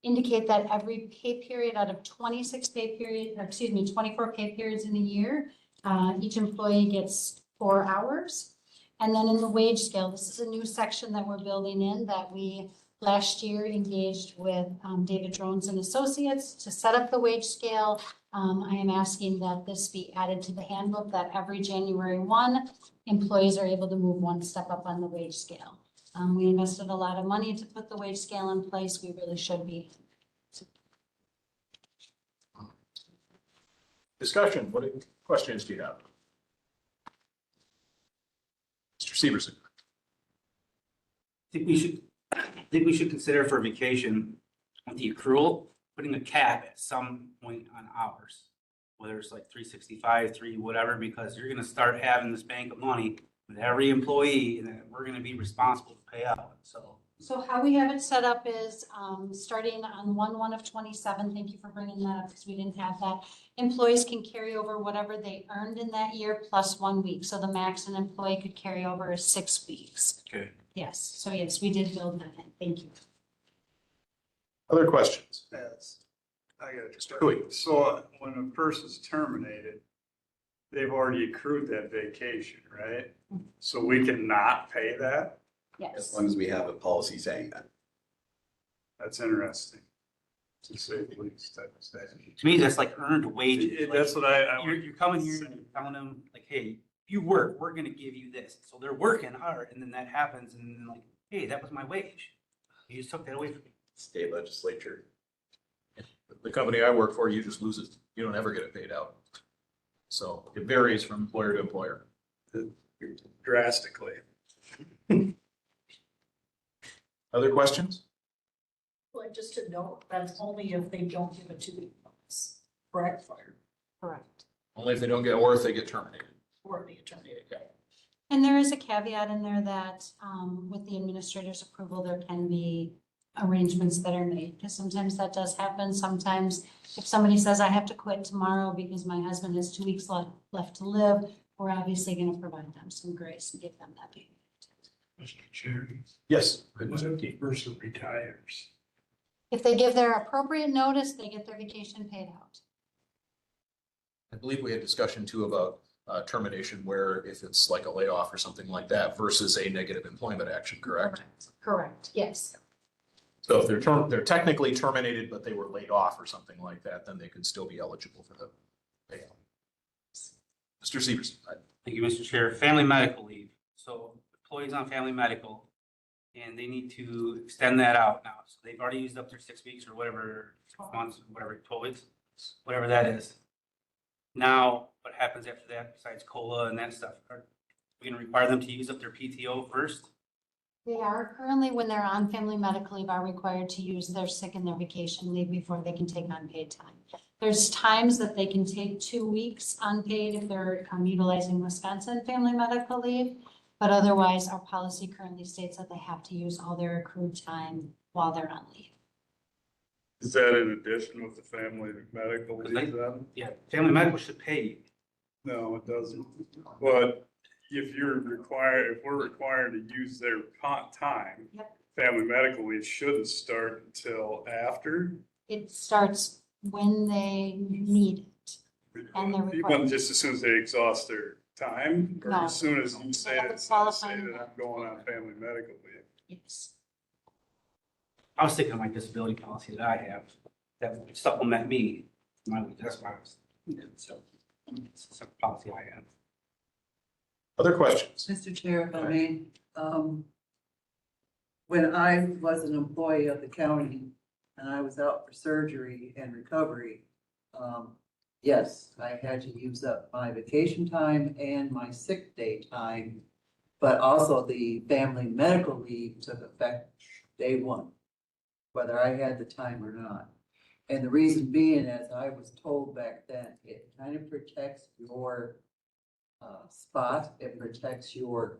indicate that every pay period out of 24 pay periods in a year, each employee gets 4 hours. And then in the wage scale, this is a new section that we're building in that we last year engaged with David Drones and Associates to set up the wage scale. I am asking that this be added to the handbook that every January 1, employees are able to move 1 step up on the wage scale. We invested a lot of money to put the wage scale in place. We really should be. Discussion. What questions do you have? Mr. Severson. I think we should consider for vacation, the accrual, putting a cap at some point on hours. Whether it's like 365, 3 whatever, because you're gonna start having this bank of money with every employee and then we're gonna be responsible to pay out, so. So how we have it set up is starting on 1/1 of 27. Thank you for bringing that up because we didn't have that. Employees can carry over whatever they earned in that year plus 1 week. So the max an employee could carry over is 6 weeks. Okay. Yes. So yes, we did build that in. Thank you. Other questions? Yes. I got Mr. Cooey. So when a person's terminated, they've already accrued that vacation, right? So we can not pay that? Yes. As long as we have a policy saying that. That's interesting. To say the least, I would say. To me, that's like earned wages. That's what You're coming here and you're telling them like, hey, if you work, we're gonna give you this. So they're working hard and then that happens and then like, hey, that was my wage. You just took that away from me. State legislature. The company I work for, you just lose it. You don't ever get it paid out. So it varies from employer to employer. Drastically. Other questions? Like, just to note, that's only if they don't give a 2-week notice, correct? Correct. Only if they don't get, or if they get terminated. Or they get terminated. And there is a caveat in there that with the administrator's approval, there can be arrangements that are made, because sometimes that does happen. Sometimes if somebody says, I have to quit tomorrow because my husband has 2 weeks left to live, we're obviously going to provide them some grace and give them that pay. Mr. Chair. Yes. What if the person retires? If they give their appropriate notice, they get their vacation paid out. I believe we had discussion too about termination where if it's like a layoff or something like that versus a negative employment action, correct? Correct, yes. So if they're technically terminated, but they were laid off or something like that, then they could still be eligible for the payout. Mr. Severson. Thank you, Mr. Chair. Family medical leave. So employees on family medical, and they need to extend that out now. So they've already used up their 6 weeks or whatever, 12 months, whatever, 12 weeks, whatever that is. Now, what happens after that besides COLA and that stuff? Are we gonna require them to use up their PTO first? They are currently, when they're on family medical leave, are required to use their sick and their vacation leave before they can take unpaid time. There's times that they can take 2 weeks unpaid if they're utilizing Wisconsin family medical leave. But otherwise, our policy currently states that they have to use all their accrued time while they're on leave. Is that in addition with the family medical They- leave then? Yeah, family medical should pay you. No, it doesn't. But if we're required to use their time, Yep. family medical leave shouldn't start until after. It starts when they need it. And they're required. Even just as soon as they exhaust their time, or No. as soon as you They say have to that, qualify say that I'm going on family medical leave. Yes. I was thinking of my disability policy that I have that would supplement me. That's why I was, so, it's a policy I have. Other questions? Mr. Chair, if I may, when I was an employee of the county and I was out for surgery and recovery, yes, I had to use up my vacation time and my sick day time, but also the family medical leave took effect day one, whether I had the time or not. And the reason being, as I was told back then, it kind of protects your spot, it protects your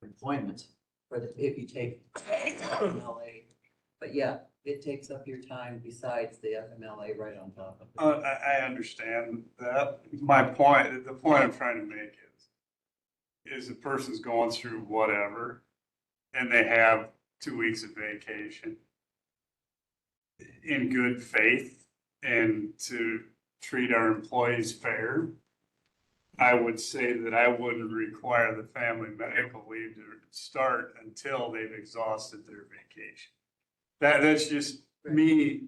employment for the, if you take FMLA. But yeah, it takes up your time besides the FMLA right on top of it. I understand that. My point, the point I'm trying to make is the person's going through whatever, and they have 2 weeks of vacation in good faith and to treat our employees fair. I would say that I wouldn't require the family medical leave to start until they've exhausted their vacation. That's just me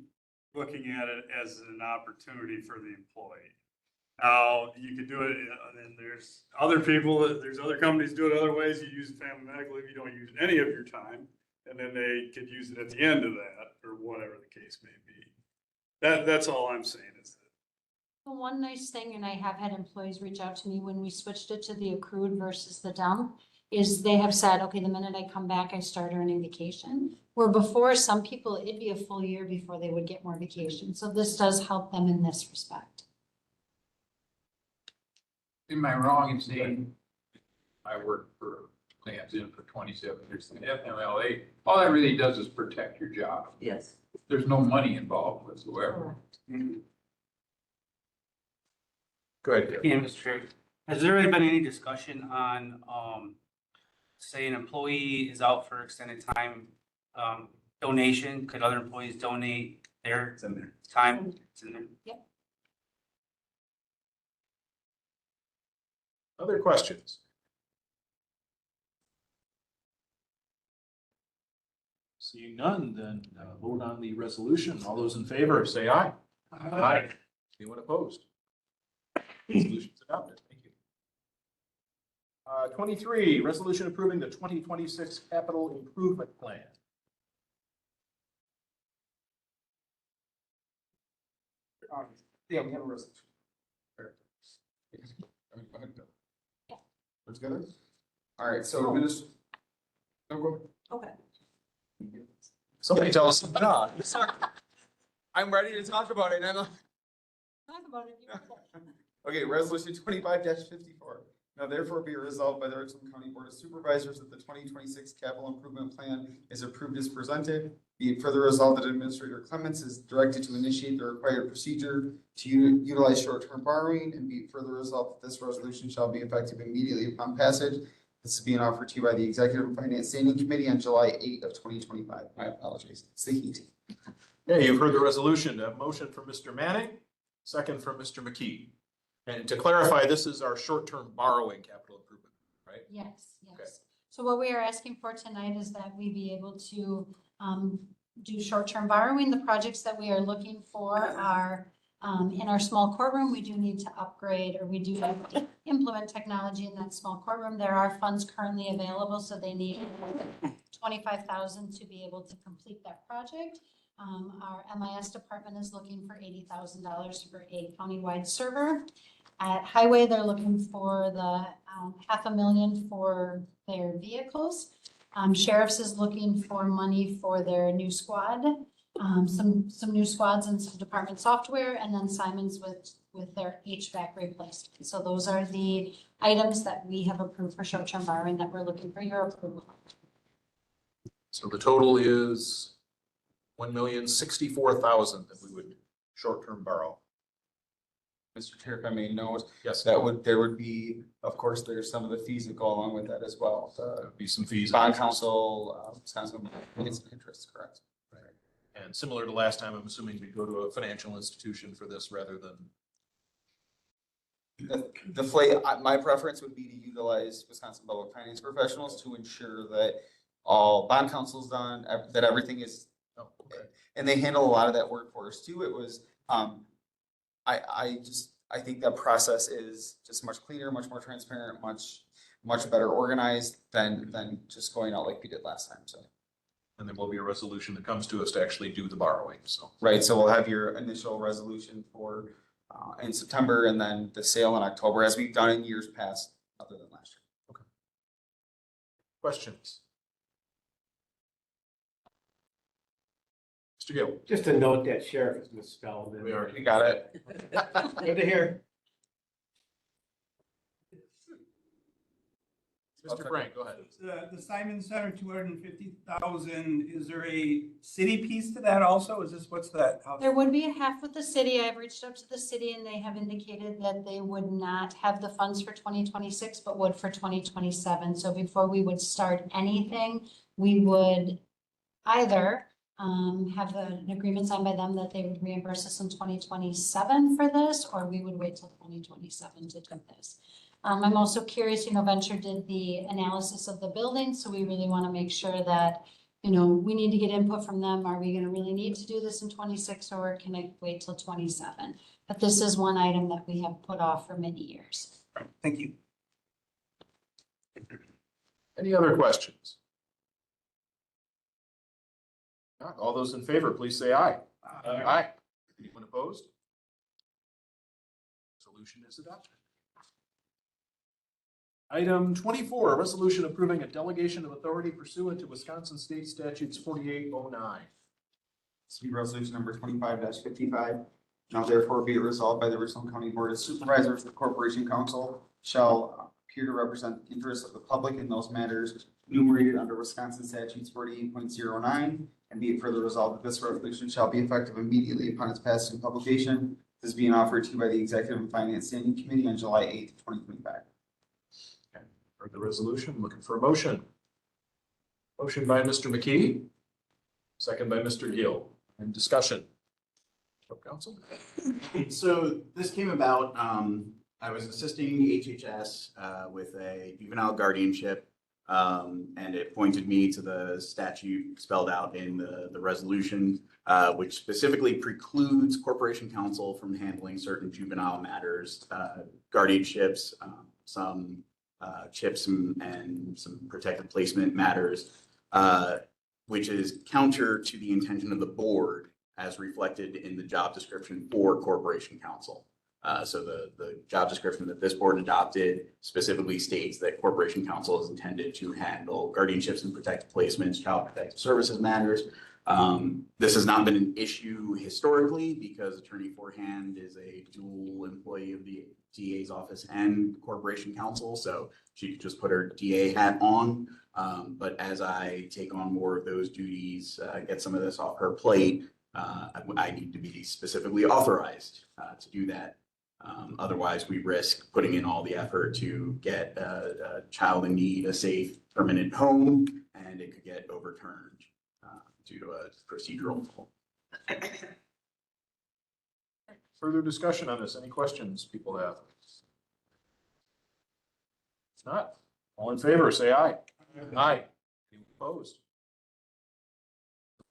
looking at it as an opportunity for the employee. Now, you could do it, and there's other people, there's other companies do it other ways. You use family medical leave, you don't use any of your time, and then they could use it at the end of that, or whatever the case may be. That's all I'm saying is that. The one nice thing, and I have had employees reach out to me when we switched it to the accrued versus the dump, is they have said, okay, the minute I come back, I start earning vacation. Where before, some people, it'd be a full year before they would get more vacation. So this does help them in this respect. Am I wrong in saying I worked for Lambs Inn for 27 years in FMLA? All that really does is protect your job. Yes. There's no money involved whatsoever. Good. Yeah, Mr. Chair, has there been any discussion on, say an employee is out for extended time, donation? Could other employees donate their time? It's in there. Yep. Other questions? Seeing none, then vote on the resolution. All those in favor, say aye. Aye. Anyone opposed? Resolution's adopted. Thank you. 23, resolution approving the 2026 capital improvement plan. Yeah, we have a resolution. We're together? All right, so go. Okay. Somebody tell us. I'm ready to talk about it, Emma. Talk about it. Okay, resolution 25-54. Now therefore be resolved by the Richland County Board of Supervisors that the 2026 capital improvement plan is approved as presented. Be it further resolved that Administrator Clements is directed to initiate the required procedure to utilize short-term borrowing, and be it further resolved that this resolution shall be effective immediately upon passage. This is being offered to you by the Executive and Finance Standing Committee on July 8 of 2025. I apologize. It's the heat. Yeah, you've heard the resolution. A motion from Mr. Manning, second from Mr. McKee. And to clarify, this is our short-term borrowing capital improvement, right? Yes, yes. Okay. So what we are asking for tonight is that we be able to do short-term borrowing. The projects that we are looking for are in our small courtroom. We do need to upgrade, or we do have to implement technology in that small courtroom. There are funds currently available, so they need $25,000 to be able to complete that project. Our MIS department is looking for $80,000 for a countywide server. At Highway, they're looking for the $500,000 for their vehicles. Sheriff's is looking for money for their new squad, some new squads and some department software, and then Simon's with their HVAC replacement. So those are the items that we have approved for short-term borrowing that we're looking for your approval. So the total is $1,064,000 that we would short-term borrow. Mr. Chair, if I may note, Yes. there would be, of course, there's some of the fees that go along with that as well. There'd be some fees. Bond council, Wisconsin, it's interest, correct? And similar to last time, I'm assuming we go to a financial institution for this rather than. My preference would be to utilize Wisconsin public finance professionals to ensure that all bond counsel's done, that everything is, and they handle a lot of that work for us too. It was, I think that process is just much cleaner, much more transparent, much better organized than just going out like we did last time, so. And there will be a resolution that comes to us to actually do the borrowing, so. Right, so we'll have your initial resolution for, in September and then the sale in October, as we've done in years past, other than last year. Questions? Mr. Gill. Just a note that sheriff is misspelled. We already got it. Good to hear. Mr. Frank, go ahead. The Simon Center, 250,000, is there a city piece to that also? Is this, what's that? There would be a half with the city. I've reached out to the city and they have indicated that they would not have the funds for 2026, but would for 2027. So before we would start anything, we would either have an agreement signed by them that they would reimburse us in 2027 for this, or we would wait till 2027 to do this. I'm also curious, Venture did the analysis of the building, so we really want to make sure that, we need to get input from them. Are we going to really need to do this in 26 or can it wait till 27? But this is one item that we have put off for many years. Thank you. Any other questions? Not all those in favor, please say aye. Aye. Anyone opposed? Resolution is adopted. Item 24, a resolution approving a delegation of authority pursuant to Wisconsin State Statutes 4809. This will be resolution number 25-55. Now therefore be it resolved by the Richland County Board of Supervisors, the Corporation Council shall appear to represent the interests of the public in those matters enumerated under Wisconsin Statutes 48.09, and be it further resolved that this resolution shall be effective immediately upon its passage and publication. This being offered to you by the Executive and Finance Standing Committee on July 8th, 2025. Heard the resolution, looking for a motion. Motion by Mr. McKee, second by Mr. Gill. And discussion. Council. So this came about, I was assisting HHS with a juvenile guardianship, and it pointed me to the statute spelled out in the resolution, which specifically precludes Corporation Council from handling certain juvenile matters, guardianships, some chips and some protective placement matters, which is counter to the intention of the board as reflected in the job description for Corporation Council. So the job description that this board adopted specifically states that Corporation Council is intended to handle guardianships and protective placements, child protective services matters. This has not been an issue historically because Attorney Forehand is a dual employee of the DA's office and Corporation Council, so she could just put her DA hat on. But as I take on more of those duties, get some of this off her plate, I need to be specifically authorized to do that. Otherwise, we risk putting in all the effort to get a child in need a safe, permanent home, and it could get overturned due to a procedural fault. Further discussion on this? Any questions people have? If not, all in favor, say aye. Aye. Any opposed?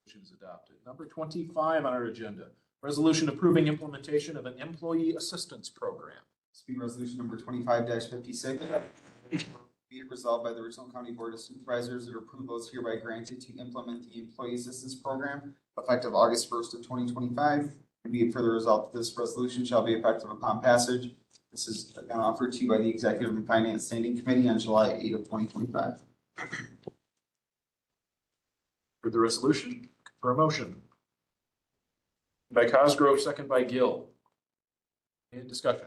Resolution is adopted. Number 25 on our agenda, resolution approving implementation of an employee assistance program. This will be resolution number 25-56. Be it resolved by the Richland County Board of Supervisors that approval is hereby granted to implement the Employee Assistance Program effective August 1st of 2025. And be it further resolved that this resolution shall be effective upon passage. This is been offered to you by the Executive and Finance Standing Committee on July 8th of 2025. For the resolution, for a motion. By Cosgrove, second by Gill. Any discussion?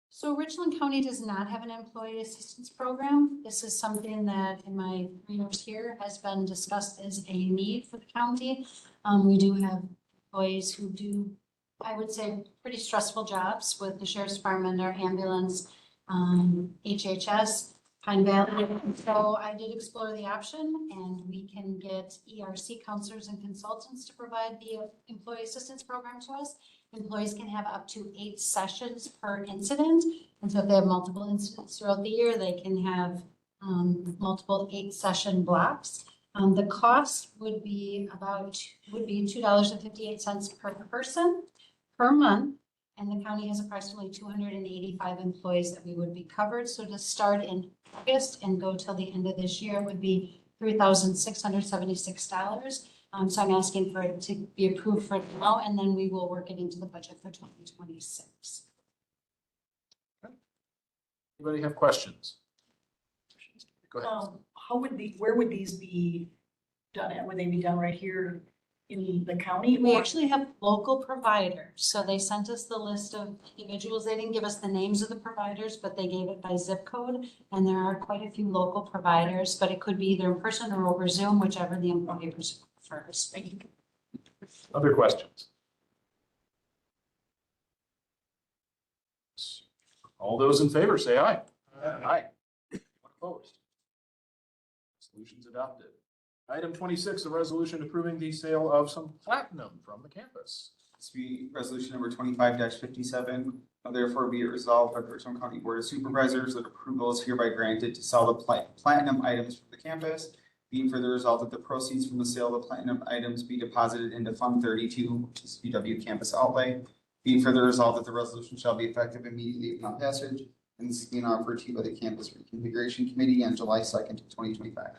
So Richland County does not have an employee assistance program. This is something that in my 3 years here has been discussed as a need for the county. We do have employees who do, I would say, pretty stressful jobs with the sheriff's department, our ambulance, HHS, Pine Valley. So I did explore the option, and we can get ERC counselors and consultants to provide the employee assistance program to us. Employees can have up to 8 sessions per incident. And so if they have multiple incidents throughout the year, they can have multiple 8-session blocks. The cost would be $2.58 per person per month. And the county has approximately 285 employees that we would be covered. So to start in August and go till the end of this year would be $3,676. So I'm asking for it to be approved for now, and then we will work it into the budget for 2026. Anybody have questions? Go ahead. Where would these be done at? Would they be done right here in the county? We actually have local providers. So they sent us the list of individuals. They didn't give us the names of the providers, but they gave it by zip code. And there are quite a few local providers, but it could be either in person or over Zoom, whichever the employee prefers. Thank you. Other questions? All those in favor say aye. Aye. Opposed? Resolution's adopted. Item 26, a resolution approving the sale of some platinum from the campus. This be resolution number 25-57. Now therefore be it resolved by the Richland County Board of Supervisors that approval is hereby granted to sell the platinum items from the campus. Being further resolved that the proceeds from the sale of the platinum items be deposited into Fund 32, which is VW Campus Outlay. Being further resolved that the resolution shall be effective immediately upon passage. And this is being offered to you by the Campus Reconfiguration Committee on July 2nd of 2025.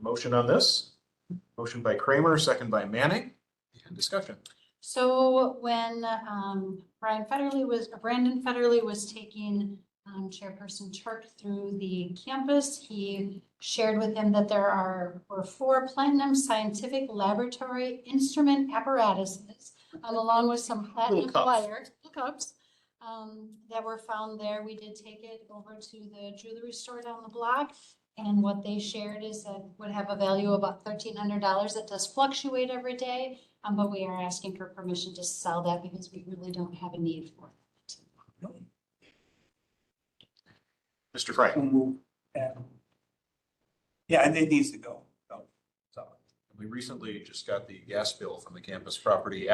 Motion on this. Motion by Kramer, second by Manning. And discussion. So when Brandon Federley was taking Chairperson Turk through the campus, he shared with him that there were 4 platinum scientific laboratory instrument apparatuses, along with some platinum wire cups that were found there. We did take it over to the jewelry store down the block. And what they shared is that would have a value of about $1,300. It does fluctuate every day, but we are asking for permission to sell that because we really don't have a need for it. Mr. Frank. Yeah, and it needs to go. So we recently just got the gas bill from the campus property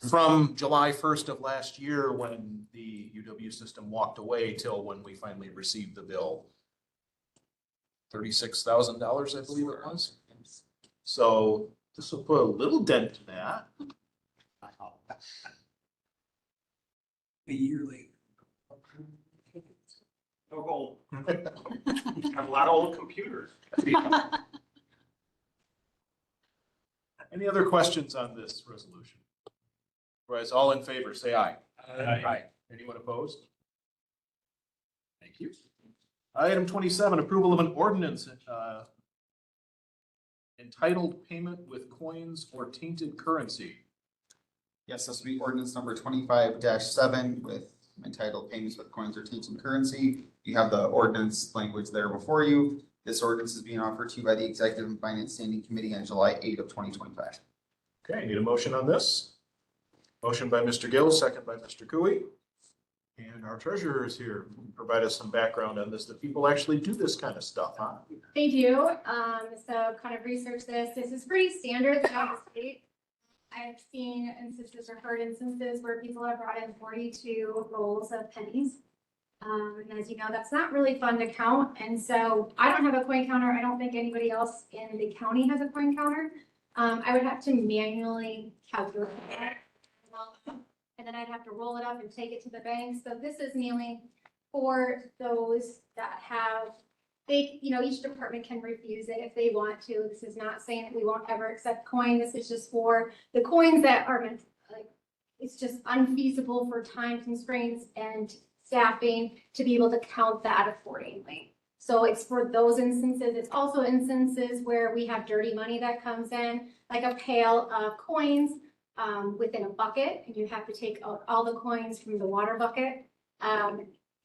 from July 1st of last year when the UW system walked away till when we finally received the bill. $36,000, I believe it was. So this will put a little dent in that. a year later. No gold. Have a lot of old computers. Any other questions on this resolution? Otherwise, all in favor, say aye. Aye. Anyone opposed? Thank you. Item 27, approval of an ordinance entitled Payment with Coins or Tainted Currency. Yes, this will be ordinance number 25-7 with entitled Payments with Coins or Tainted Currency. You have the ordinance language there before you. This ordinance is being offered to you by the Executive and Finance Standing Committee on July 8th of 2025. Okay, need a motion on this? Motion by Mr. Gill, second by Mr. Cooey. And our treasurer is here to provide us some background on this, that people actually do this kind of stuff, huh? They do. So kind of research this. This is pretty standard throughout the state. I've seen instances or heard instances where people have brought in 42 rolls of pennies. And as you know, that's not really fun to count. And so I don't have a coin counter. I don't think anybody else in the county has a coin counter. I would have to manually calculate that. And then I'd have to roll it up and take it to the bank. So this is mainly for those that have, they, each department can refuse it if they want to. This is not saying that we won't ever accept coin. This is just for the coins that are meant, like, it's just unfeasible for time constraints and staffing to be able to count that accordingly. So it's for those instances. It's also instances where we have dirty money that comes in, like a pail of coins within a bucket, and you have to take out all the coins from the water bucket.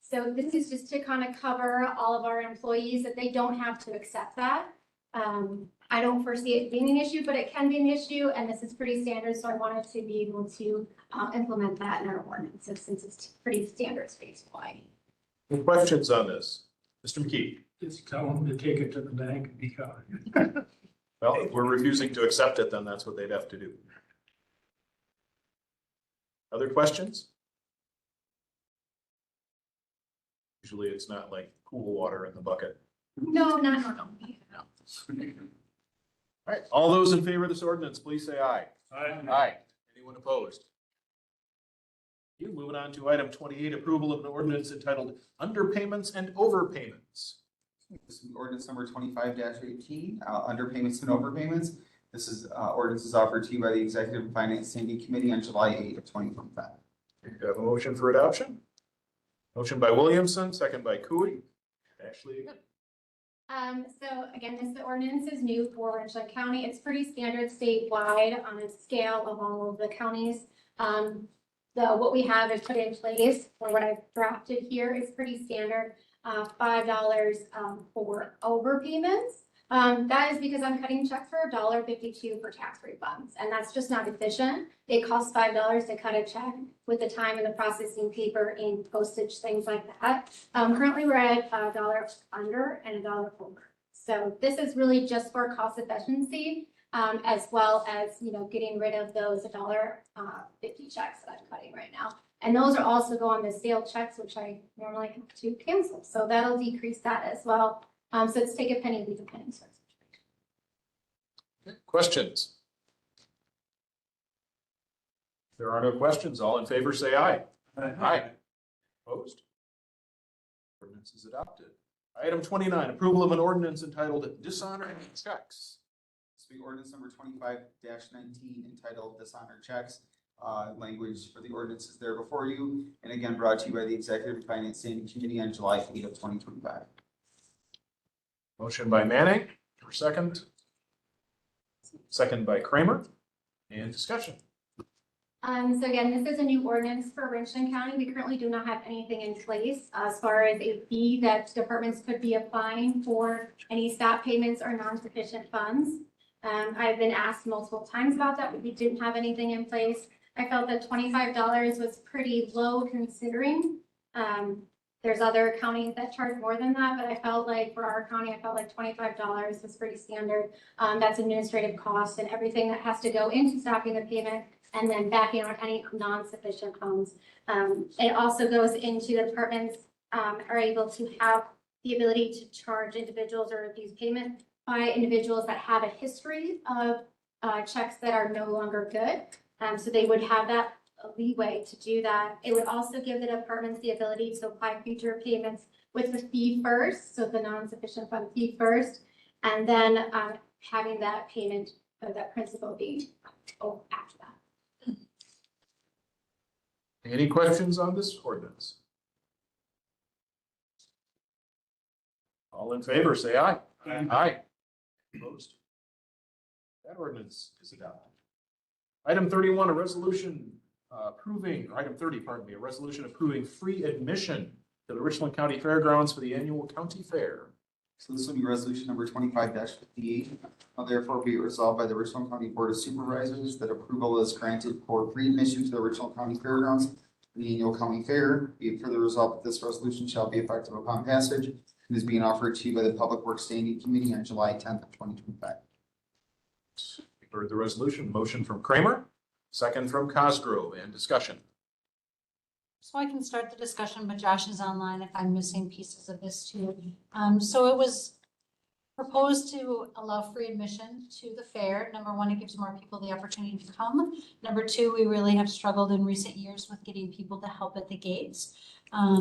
So this is just to kind of cover all of our employees that they don't have to accept that. I don't foresee it being an issue, but it can be an issue, and this is pretty standard, so I wanted to be able to implement that in our ordinance since it's pretty standard statewide. Any questions on this? Mr. McKee? Just tell them to take it to the bank and be gone. Well, if we're refusing to accept it, then that's what they'd have to do. Other questions? Usually it's not like cool water in the bucket. No, not normally. All right, all those in favor of this ordinance, please say aye. Aye. Aye. Anyone opposed? You moving on to item 28, approval of an ordinance entitled Underpayments and Overpayments. This is ordinance number 25-18, underpayments and overpayments. This is, ordinance is offered to you by the Executive and Finance Standing Committee on July 8th of 2025. Do you have a motion for adoption? Motion by Williamson, second by Cooey. Ashley again. So again, this ordinance is new for Richland County. It's pretty standard statewide on a scale of all of the counties. What we have is put in place, or what I've drafted here is pretty standard, $5 for overpayments. That is because I'm cutting checks for $1.52 for tax refunds, and that's just not efficient. It costs $5 to cut a check with the time and the processing paper and postage, things like that. Currently, we're at $1 under and $1 over. So this is really just for cost efficiency, as well as, getting rid of those $1.50 checks that I'm cutting right now. And those are also go on the sale checks, which I normally have to cancel. So that'll decrease that as well. So it's take a penny, leave a penny. Questions? If there are no questions, all in favor say aye. Aye. Opposed? Ordinance is adopted. Item 29, approval of an ordinance entitled Dishonoring Checks. This will be ordinance number 25-19 entitled Dishonor Checks. Language for the ordinance is there before you, and again brought to you by the Executive and Finance Standing Committee on July 8th of 2025. Motion by Manning, for second. Second by Kramer. And discussion. So again, this is a new ordinance for Richland County. We currently do not have anything in place as far as a fee that departments could be applying for any stop payments or non-sufficient funds. I've been asked multiple times about that, but we didn't have anything in place. I felt that $25 was pretty low considering. There's other counties that charge more than that, but I felt like for our county, I felt like $25 was pretty standard. That's administrative costs and everything that has to go into stopping the payment and then backing out any non-sufficient funds. It also goes into the departments are able to have the ability to charge individuals or refuse payment by individuals that have a history of checks that are no longer good. So they would have that leeway to do that. It would also give the departments the ability to apply future payments with the fee first, so the non-sufficient fund fee first, and then having that payment or that principal be after that. Any questions on this ordinance? All in favor, say aye. Aye. Aye. Opposed? That ordinance is adopted. Item 31, a resolution item 30, pardon me, a resolution approving free admission to the Richland County Fairgrounds for the annual county fair. So this will be resolution number 25-58. Now therefore be it resolved by the Richland County Board of Supervisors that approval is granted for free admission to the Richland County Fairgrounds for the annual county fair. Be it further resolved that this resolution shall be effective upon passage and is being offered to you by the Public Works Standing Committee on July 10th of 2025. You've heard the resolution. Motion from Kramer, second from Cosgrove, and discussion. So I can start the discussion, but Josh is online if I'm missing pieces of this too. So it was proposed to allow free admission to the fair. Number one, it gives more people the opportunity to come. Number two, we really have struggled in recent years with getting people to help at the gates.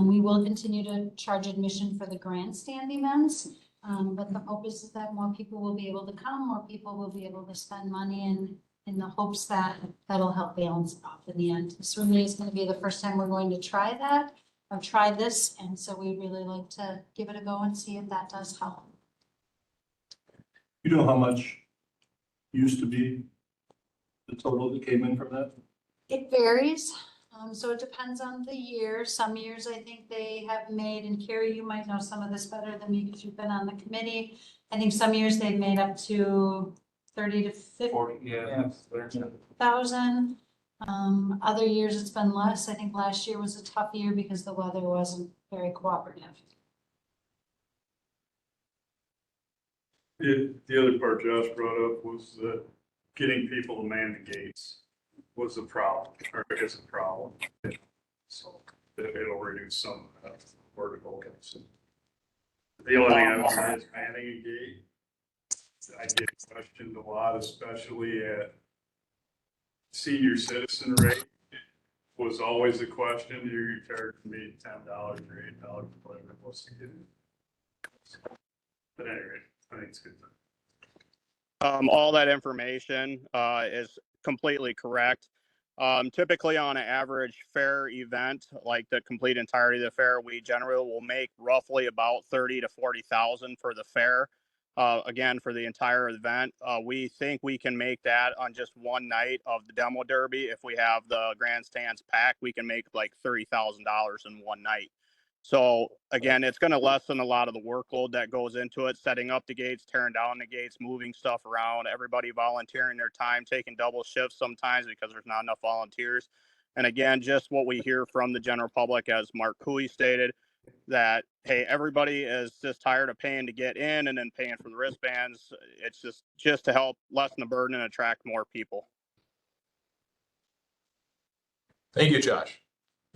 We will continue to charge admission for the grandstand events. But the hope is that more people will be able to come, more people will be able to spend money in the hopes that that'll help balance it off in the end. This really is going to be the first time we're going to try that, or try this. And so we'd really like to give it a go and see if that does help. You know how much used to be the total that came in from that? It varies. So it depends on the year. Some years I think they have made, and Carrie, you might know some of this better than me because you've been on the committee. I think some years they've made up to 30 to 50,000. Other years it's been less. I think last year was a tough year because the weather wasn't very cooperative. The other part Josh brought up was that getting people to man the gates was a problem, or is a problem. So it'll reduce some of that vertical. The only thing I would say is manning a gate. I get questioned a lot, especially at senior citizen rate. Was always a question. You charged me $10 or $8, whatever it was to get it. But anyway, I think it's good. All that information is completely correct. Typically on an average fair event, like the complete entirety of the fair, we generally will make roughly about 30 to 40,000 for the fair. Again, for the entire event, we think we can make that on just one night of the demo derby. If we have the grandstands packed, we can make like $30,000 in one night. So again, it's going to lessen a lot of the workload that goes into it, setting up the gates, tearing down the gates, moving stuff around, everybody volunteering their time, taking double shifts sometimes because there's not enough volunteers. And again, just what we hear from the general public, as Mark Cooey stated, that, hey, everybody is just tired of paying to get in and then paying for the wristbands. It's just to help lessen the burden and attract more people. Thank you, Josh.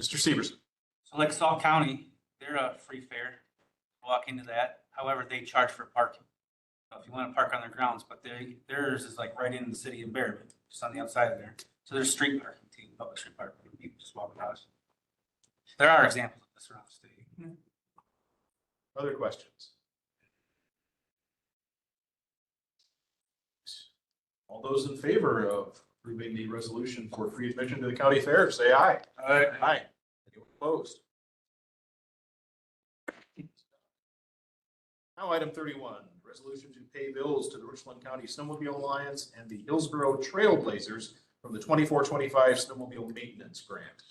Mr. Severson. So like Sauk County, they're a free fair. Walk into that. However, they charge for parking. So if you want to park on their grounds, but theirs is like right in the city of Bearman, just on the outside of there. So there's street parking too, public street parking. People just walk across. There are examples of this around the state. Other questions? All those in favor of approving the resolution for free admission to the county fair, say aye. Aye. Aye. Anyone opposed? Now, item 31, resolution to pay bills to the Richland County Snowmobile Alliance and the Hillsborough Trailblazers from the 24-25 snowmobile maintenance grant.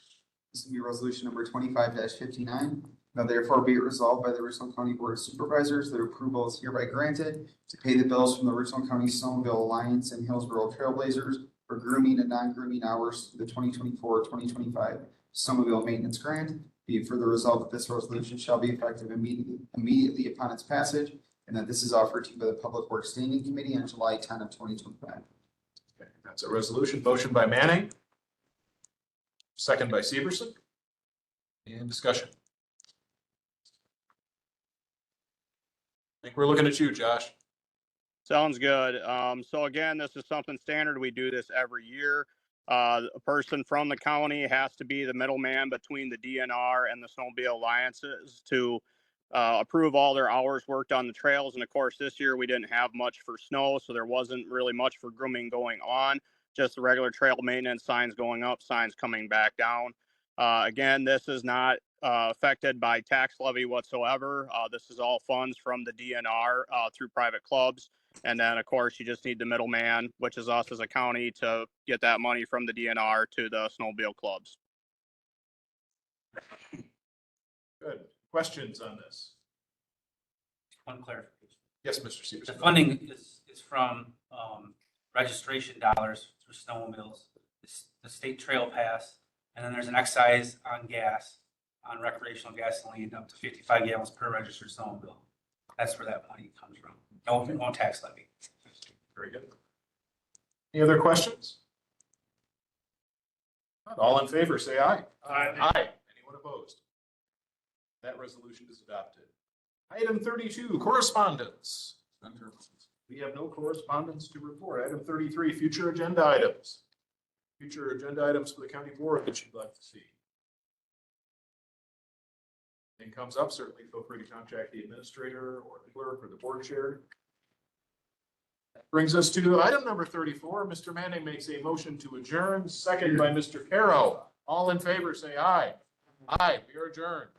This will be resolution number 25-59. Now therefore be it resolved by the Richland County Board of Supervisors that approval is hereby granted to pay the bills from the Richland County Snowmobile Alliance and Hillsborough Trailblazers for grooming and non-grooming hours through the 2024-2025 snowmobile maintenance grant. Be it further resolved that this resolution shall be effective immediately upon its passage, and that this is offered to you by the Public Works Standing Committee on July 10 of 2025. Okay, that's a resolution. Motion by Manning. Second by Severson. And discussion. I think we're looking at you, Josh. Sounds good. So again, this is something standard. We do this every year. A person from the county has to be the middleman between the DNR and the Snowmobile Alliances to approve all their hours worked on the trails. And of course, this year we didn't have much for snow, so there wasn't really much for grooming going on. Just the regular trail maintenance, signs going up, signs coming back down. Again, this is not affected by tax levy whatsoever. This is all funds from the DNR through private clubs. And then, of course, you just need the middleman, which is us as a county, to get that money from the DNR to the snowmobile clubs. Good. Questions on this? One clarification. Yes, Mr. Severson. The funding is from registration dollars through snowmobiles, the state trail pass, and then there's an excise on gas, on recreational gasoline, up to 55 gallons per registered snowmobile. That's where that money comes from. No tax levy. Very good. Any other questions? All in favor, say aye. Aye. Aye. Anyone opposed? That resolution is adopted. Item 32, correspondence. We have no correspondence to report. Item 33, future agenda items. Future agenda items for the county board that you'd like to see. Anything comes up, certainly feel free to contact the administrator or the clerk or the board chair. That brings us to item number 34. Mr. Manning makes a motion to adjourn, second by Mr. Carroll. All in favor, say aye. Aye, we are adjourned.